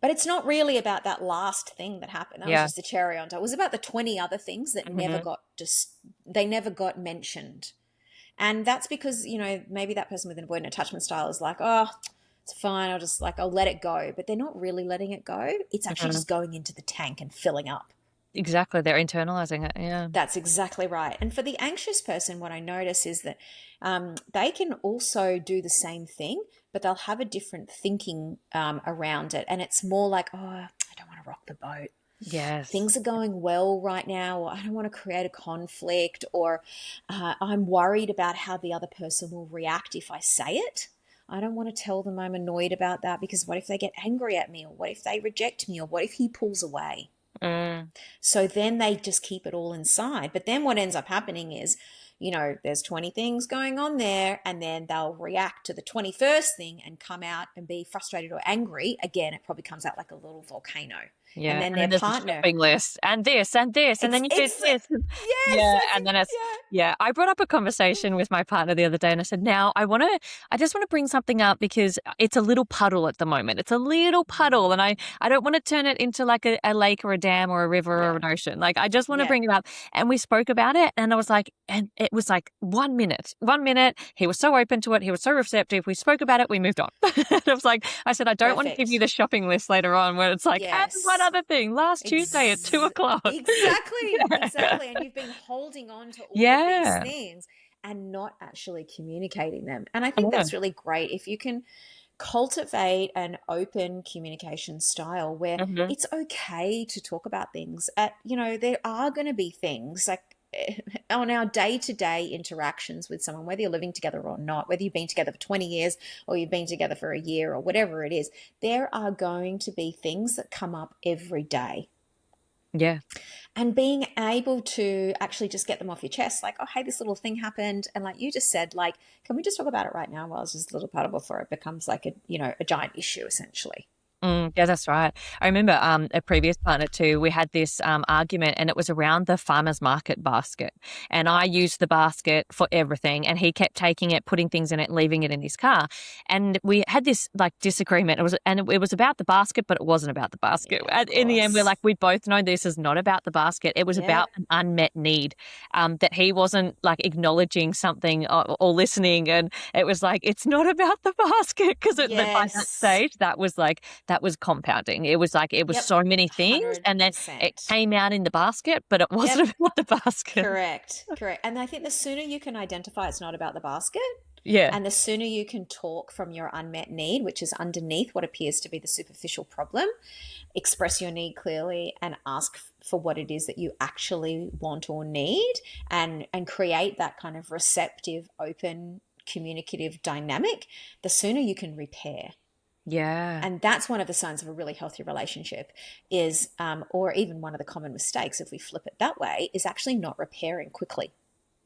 But it's not really about that last thing that happened. That was yeah. just the cherry on top. It was about the 20 other things that Mm-hmm. they never got mentioned. And that's because, maybe that person with an avoidant attachment style is like, oh, it's fine. I'll let it go. But they're not really letting it go. It's actually Mm-hmm. just going into the tank and filling up. Exactly. They're internalizing it. Yeah. That's exactly right. And for the anxious person, what I notice is that they can also do the same thing, but they'll have a different thinking around it. And it's more like, oh, I don't want to rock the boat. Yes. Things are going well right now, or I don't want to create a conflict, or I'm worried about how the other person will react if I say it. I don't want to tell them I'm annoyed about that because what if they get angry at me, or what if they reject me, or what if he pulls away? Mm, So then they just keep it all inside. But then what ends up happening is, there's 20 things going on there, and then they'll react to the 21st thing and come out and be frustrated or angry. Again, it probably comes out like a little volcano. And yeah. then And their then there's a partner, shopping list and this and this. And then you do this. yes, Yeah. that's And then it's, yeah. yeah. I brought up a conversation with my partner the other day and I said, now I just want to bring something up because it's a little puddle at the moment. It's a little puddle. And I don't want to turn it into like a lake or a dam or a river or Yeah, an ocean. Like I just want to yeah. bring it up. And we spoke about it. And I was like, and it was like 1 minute. 1 minute. He was so open to it. He was so receptive. We spoke about it. We moved on. And I was like, I said, I don't want to give you Perfect. the shopping list later on where it's like, and one Yes. other thing, last Tuesday at 2 o'clock. Exactly, exactly. And you've been holding on to all of these Yeah. things and not actually communicating them. And I think Yeah. that's really great if you can cultivate an open communication style where Mhm. it's okay to talk about things. There are going to be things like on our day-to-day interactions with someone, whether you're living together or not, whether you've been together for 20 years or you've been together for a year or whatever it is, there are going to be things that come up every day. Yeah. And being able to actually just get them off your chest, like, oh, hey, this little thing happened. And like you just said, like, can we just talk about it right now while it's just a little puddle before it becomes like a giant issue essentially. Yeah, that's right. I remember a previous partner too. We had this argument, and it was around the farmers market basket. And I used the basket for everything, and he kept taking it, putting things in it, and leaving it in his car. And we had this like disagreement. It was about the basket, but it wasn't about the basket. Yeah, of And in the end, we're course. like, we both know this is not about the basket. It was Yep. about an unmet need, that he wasn't like acknowledging something or listening. And it was like, it's not about the basket because by that Yes. stage, that was compounding. It was like, it was Yep. so many things. And then it 100%. came out in the basket, but it Yep. wasn't about the basket. Correct. Correct. And I think the sooner you can identify it's not about the basket, Yeah. and the sooner you can talk from your unmet need, which is underneath what appears to be the superficial problem, express your need clearly and ask for what it is that you actually want or need, and create that kind of receptive, open, communicative dynamic, the sooner you can repair. Yeah. And that's one of the signs of a really healthy relationship is, or even one of the common mistakes, if we flip it that way, is actually not repairing quickly,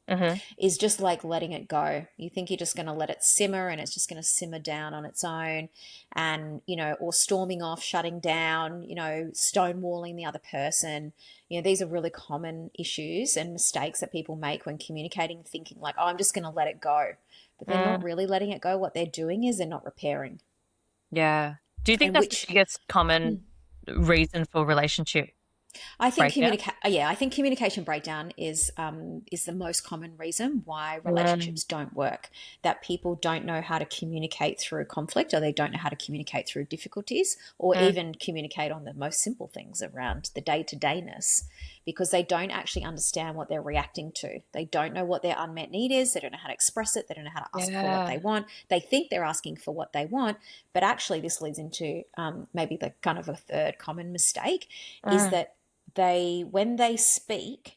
Mm-hmm. is just like letting it go. You think you're just going to let it simmer and it's just going to simmer down on its own and, or storming off, shutting down, stonewalling the other person. These are really common issues and mistakes that people make when communicating, thinking like, oh, I'm just going to let it go. But they're not really letting it go. What they're doing is they're not repairing. Yeah. Do you think And that's the which biggest common reason for relationship I think breakdown? I think communication breakdown is the most common reason why Mm, relationships don't work. That people don't know how to communicate through conflict, or they don't know how to communicate through difficulties, or mm, even communicate on the most simple things around the day to dayness, because they don't actually understand what they're reacting to. They don't know what their unmet need is. They don't know how to express it. They don't know how to ask for what yeah. they want. They think they're asking for what they want, but actually, this leads into maybe the kind of a third common mistake is Mm, that when they speak,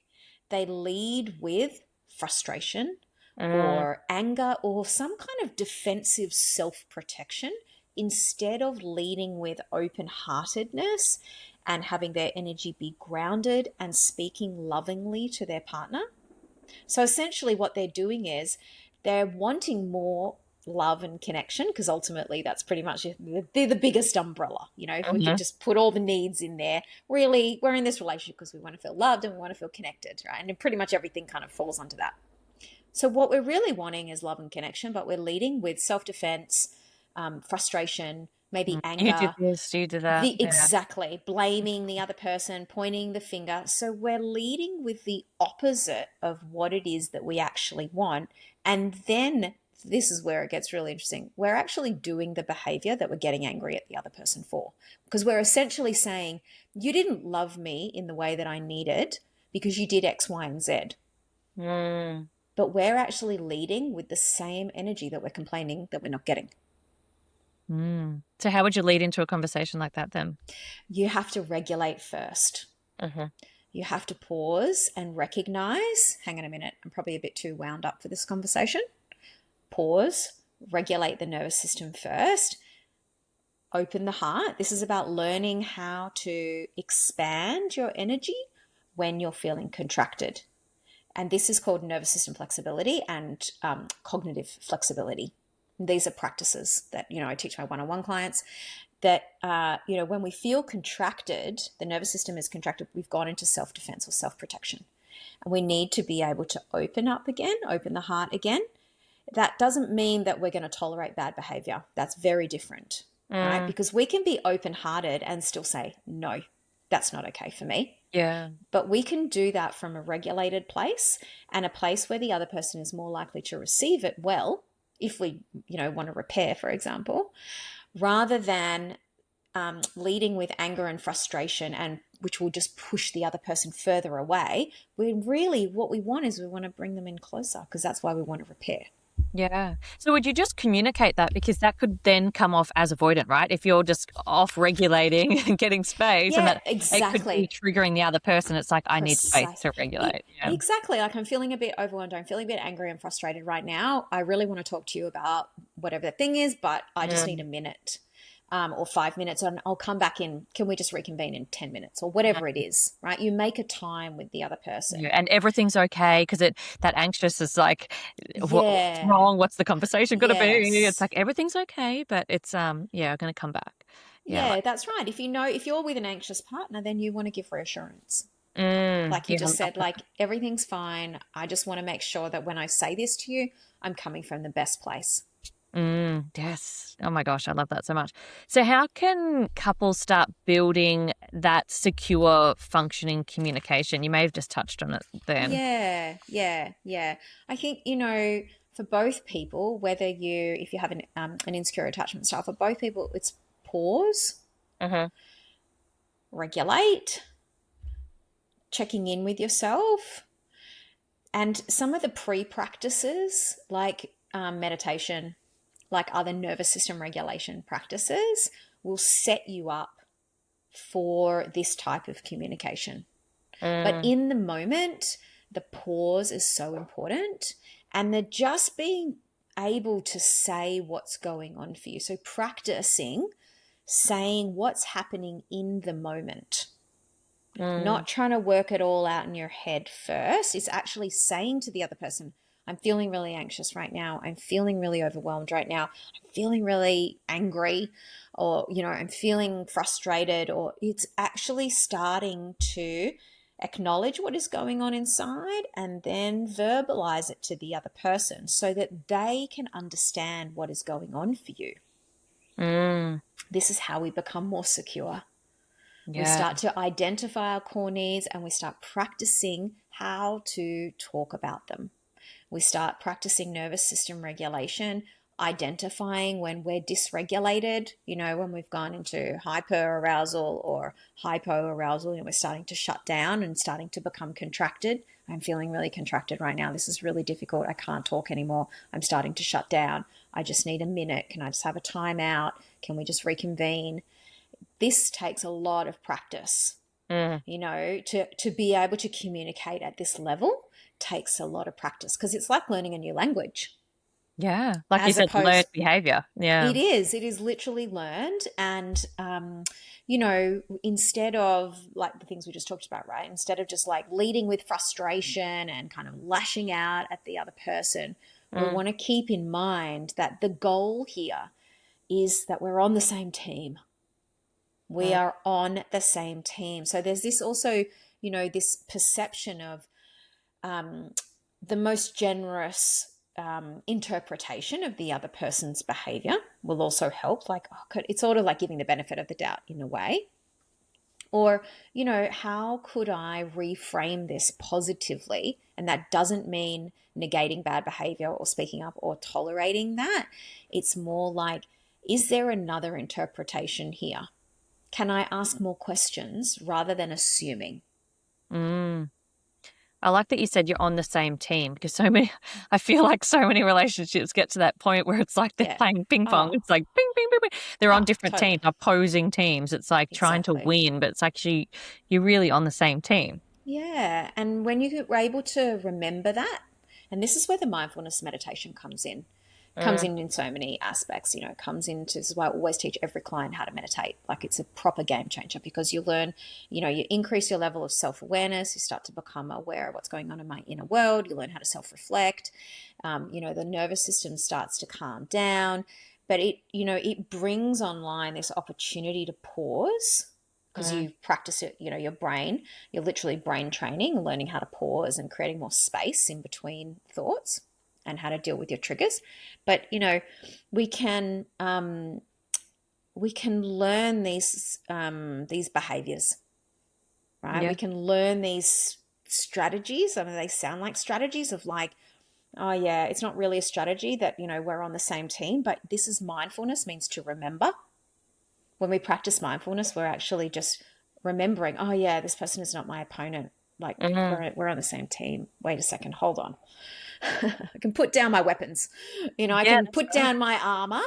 they lead with frustration mm, or anger or some kind of defensive self-protection instead of leading with open-heartedness and having their energy be grounded and speaking lovingly to their partner. So essentially, what they're doing is they're wanting more love and connection, because ultimately that's pretty much they're the biggest umbrella. If we could mhm. just put all the needs in there, really, we're in this relationship because we want to feel loved and we want to feel connected, right? And pretty much everything kind of falls under that. So what we're really wanting is love and connection, but we're leading with self-defense, frustration, maybe You did anger, this, you did that. the Yeah. exactly blaming the other person, pointing the finger. So we're leading with the opposite of what it is that we actually want. And then this is where it gets really interesting. We're actually doing the behavior that we're getting angry at the other person for. Because we're essentially saying, you didn't love me in the way that I needed because you did X, Y, and Z. Mm, But we're actually leading with the same energy that we're complaining that we're not getting. mm. So how would you lead into a conversation like that then? You have to regulate first. Mm-hmm. You have to pause and recognize, hang on a minute, I'm probably a bit too wound up for this conversation. Pause, regulate the nervous system first, open the heart. This is about learning how to expand your energy when you're feeling contracted. And this is called nervous system flexibility and cognitive flexibility. These are practices that I teach my one-on-one clients. That when we feel contracted, the nervous system is contracted. We've gone into self-defense or self-protection, and we need to be able to open up again, open the heart again. That doesn't mean that we're going to tolerate bad behavior. That's very different, right? Mm, Because we can be open-hearted and still say no. That's not okay for me. yeah. But we can do that from a regulated place and a place where the other person is more likely to receive it well, if we, want to repair, for example, rather than leading with anger and frustration, and which will just push the other person further away. What we want is we want to bring them in closer, because that's why we want to repair. Yeah. So would you just communicate that? Because that could then come off as avoidant, right? If you're just off regulating and getting space and Yeah, that it could be exactly. triggering the other person. It's like, I need space Precise. to regulate. Yeah. Exactly. Like, I'm feeling a bit overwhelmed. I'm feeling a bit angry and frustrated right now. I really want to talk to you about whatever the thing is, but I just need a Mm, minute, or 5 minutes, and I'll come back in. Can we just reconvene in 10 minutes or whatever it is, right? You make a time with the other yeah. person. And everything's okay because that anxious is like, what's Yeah. wrong? What's the conversation going to be? It's Yes. like, everything's okay, but it's, yeah, going to come back. Yeah. Yeah, that's right. If you're with an anxious partner, then you want to give reassurance. Like you Yeah. just said, like, everything's fine. I just want to make sure that when I say this to you, I'm coming from the best place. Yes. Oh my gosh, I love that so much. So, how can couples start building that secure, functioning communication? You may have just touched on it then. Yeah, yeah, yeah. I think, for both people, if you have an insecure attachment style, for both people, it's pause, Mm-hmm. regulate, checking in with yourself, and some of the pre practices like meditation, like other nervous system regulation practices, will set you up for this type of communication. But Mm, in the moment, the pause is so important, and they're just being able to say what's going on for you. So practicing saying what's happening in the moment. Mm. Not trying to work it all out in your head first. It's actually saying to the other person, I'm feeling really anxious right now. I'm feeling really overwhelmed right now. I'm feeling really angry, or, I'm feeling frustrated, or it's actually starting to acknowledge what is going on inside and then verbalize it to the other person so that they can understand what is going on for you. Mm. This is how we become more secure. We Yeah. start to identify our core needs and we start practicing how to talk about them. We start practicing nervous system regulation, identifying when we're dysregulated, when we've gone into hyperarousal or hypoarousal and we're starting to shut down and starting to become contracted. I'm feeling really contracted right now. This is really difficult. I can't talk anymore. I'm starting to shut down. I just need a minute. Can I just have a timeout? Can we just reconvene? This takes a lot of practice, to be able to communicate at this level takes a lot of practice because it's like learning a new language. Yeah. Like you said, learned behavior. Yeah. It is literally learned. And, instead of like the things we just talked about, right? Instead of just like leading with frustration and kind of lashing out at the other person, we want to keep in mind that the goal here is that we're on the same team. We are on the same team. So there's this also, this perception of the most generous interpretation of the other person's behavior will also help. Like, it's sort of like giving the benefit of the doubt in a way. Or, how could I reframe this positively? And that doesn't mean negating bad behavior or speaking up or tolerating that. It's more like, is there another interpretation here? Can I ask more questions rather than assuming? Mm. I like that you said you're on the same team because I feel like so many relationships get to that point where it's like they're playing ping pong. It's like bing, bing, bing, bing. They're on different teams, opposing teams. It's like trying to win, but it's actually, you're really on the same team. Yeah. And when you're able to remember that, and this is where the mindfulness meditation comes in so many aspects, this is why I always teach every client how to meditate. Like, it's a proper game changer because you learn, you increase your level of self-awareness. You start to become aware of what's going on in my inner world. You learn how to self-reflect. The nervous system starts to calm down, but it brings online this opportunity to pause because you practice it, your brain, you're literally brain training, learning how to pause and creating more space in between thoughts and how to deal with your triggers. But, we can learn these behaviors, right? Yeah. We can learn these strategies. I mean, they sound like strategies of like, oh yeah, it's not really a strategy that, we're on the same team, but this is mindfulness, means to remember. When we practice mindfulness, we're actually just remembering, oh yeah, this person is not my opponent. Like, we're on the same team. Wait a second, hold on. I can put down my weapons. I can put down my armor.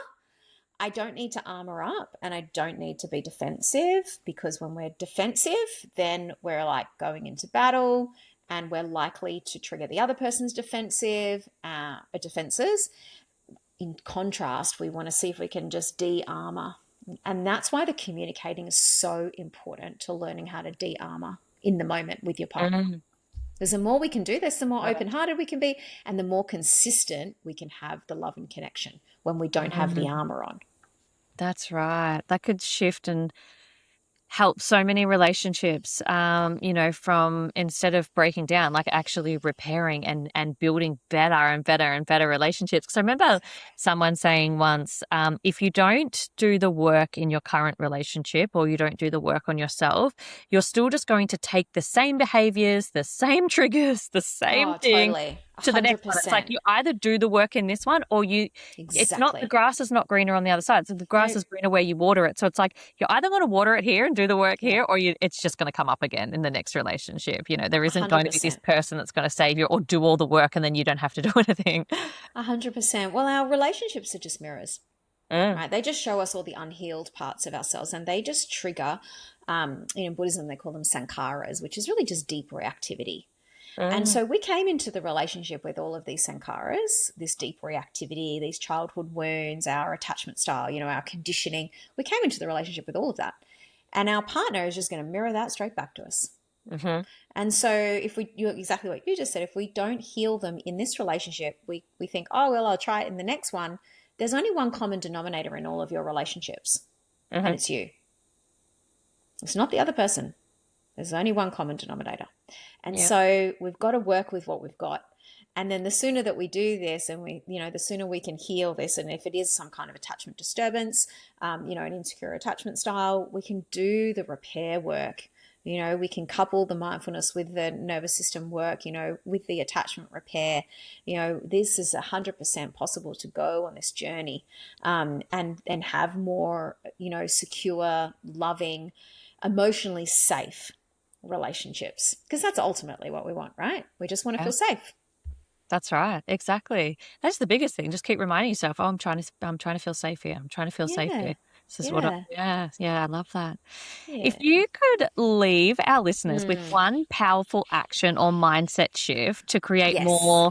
I don't need to armor up and I don't need to be defensive, because when we're defensive, then we're like going into battle and we're likely to trigger the other person's defenses. In contrast, we want to see if we can just de-armor. And that's why the communicating is so important, to learning how to de-armor in the moment with your partner. Because the more we can do this, the more open-hearted we can be, and the more consistent we can have the love and connection when we don't have the armor on. That's right. That could shift and help so many relationships, from instead of breaking down, like actually repairing and building better and better and better relationships. Because I remember someone saying once, if you don't do the work in your current relationship or you don't do the work on yourself, you're still just going to take the same behaviors, the same triggers, the same thing totally. to the next one. It's like you either do the work in this one or it's not, the grass is not greener on the other side. So the grass is greener where you water it. So it's like you're either going to water it here and do the work here, or it's just going to come up again in the next relationship. There isn't 100%. Going to be this person that's going to save you or do all the work and then you don't have to do anything. 100%. Well, our relationships are just mirrors, right? They just show us all the unhealed parts of ourselves, and they just trigger, in Buddhism, they call them sankharas, which is really just deep reactivity. And Mm. so we came into the relationship with all of these sankharas, this deep reactivity, these childhood wounds, our attachment style, our conditioning. We came into the relationship with all of that. And our partner is just going to mirror that straight back to us. Mm-hmm. And so exactly what you just said, if we don't heal them in this relationship, we think, oh, well, I'll try it in the next one. There's only one common denominator in all of your relationships, and Mm-hmm. it's you. It's not the other person. There's only one common denominator. And Yeah. so we've got to work with what we've got. And then the sooner that we do this and the sooner we can heal this, and if it is some kind of attachment disturbance, an insecure attachment style, we can do the repair work. We can couple the mindfulness with the nervous system work, with the attachment repair. This is 100% possible to go on this journey, and have more, secure, loving, emotionally safe relationships, because that's ultimately what we want, right? We just want to feel safe. That's right. Exactly. That's the biggest thing. Just keep reminding yourself, oh, I'm trying to feel safe here. I'm trying to feel safe Yeah. here. This is what I, Yeah. yeah, I love that. Yeah. If you could leave our listeners with Mm. one powerful action or mindset shift to create Yes. more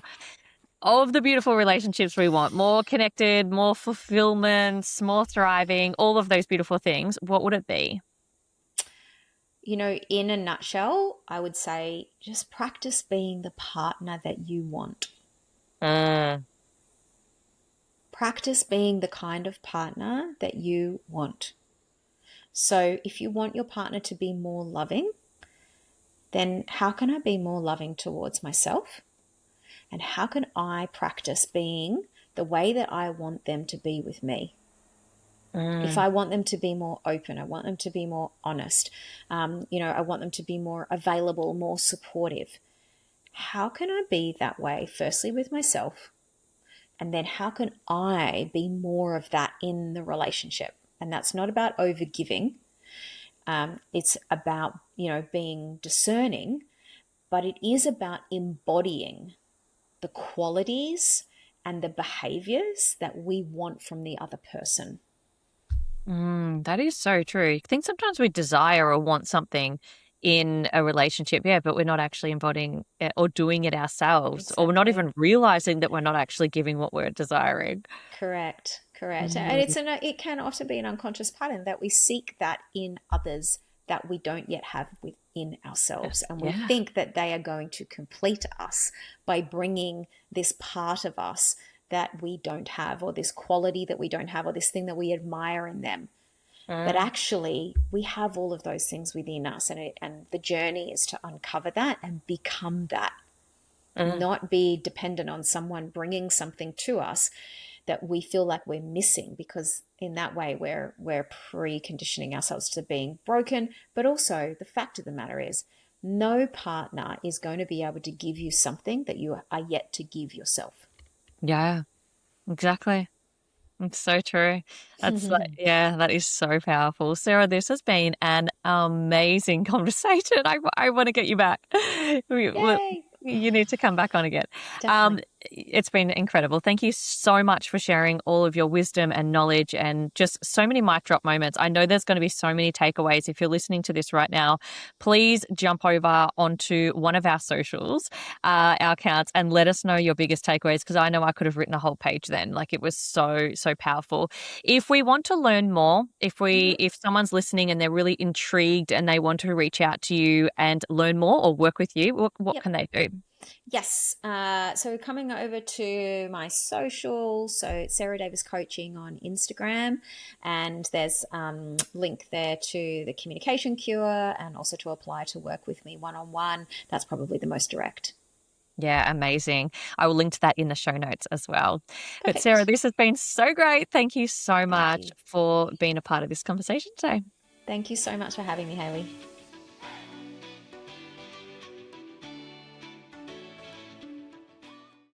of the beautiful relationships we want, more connected, more fulfillment, more thriving, all of those beautiful things, what would it be? In a nutshell, I would say just practice being the partner that you want. Mm, Practice being the kind of partner that you want. So if you want your partner to be more loving, then how can I be more loving towards myself? And how can I practice being the way that I want them to be with me? If mm, I want them to be more open, I want them to be more honest, I want them to be more available, more supportive. How can I be that way, firstly with myself? And then how can I be more of that in the relationship? And that's not about overgiving. It's about, being discerning, but it is about embodying the qualities and the behaviors that we want from the other person. that is so true. I think sometimes we desire or want something in a relationship, yeah, but we're not actually embodying it or doing it ourselves, or we're not Exactly. even realizing that we're not actually giving what we're desiring. Correct. Correct. And Mm, it can often be an unconscious pattern that we seek that in others that we don't yet have within ourselves. And we yeah. think that they are going to complete us by bringing this part of us that we don't have, or this quality that we don't have, or this thing that we admire in them. But Mm, actually, we have all of those things within us. And the journey is to uncover that and become that, mm. not be dependent on someone bringing something to us that we feel like we're missing, because in that way we're preconditioning ourselves to being broken. But also, the fact of the matter is, no partner is going to be able to give you something that you are yet to give yourself. Yeah, exactly. It's so true. That's like, yeah, that is so powerful. Sarah, this has been an amazing conversation. I want to get you back. Yay. You need to come back on again. Definitely. It's been incredible. Thank you so much for sharing all of your wisdom and knowledge and just so many mic drop moments. I know there's going to be so many takeaways. If you're listening to this right now, please jump over onto one of our socials, our accounts, and let us know your biggest takeaways, because I know I could have written a whole page then. Like, it was so, so powerful. If we want to learn more, if someone's listening and they're really intrigued and they want to reach out to you and learn more or work with you, what Yep. can they do? Yes. So coming over to my socials, so it's Sarah Davis Coaching on Instagram, and there's link there to the communication cure, and also to apply to work with me one-on-one. That's probably the most direct. Yeah, amazing. I will link to that in the show notes as well. But Sarah, Perfect. this has been so great. Thank you so Thank much you. for being a part of this conversation today. Thank you so much for having me, Hayley.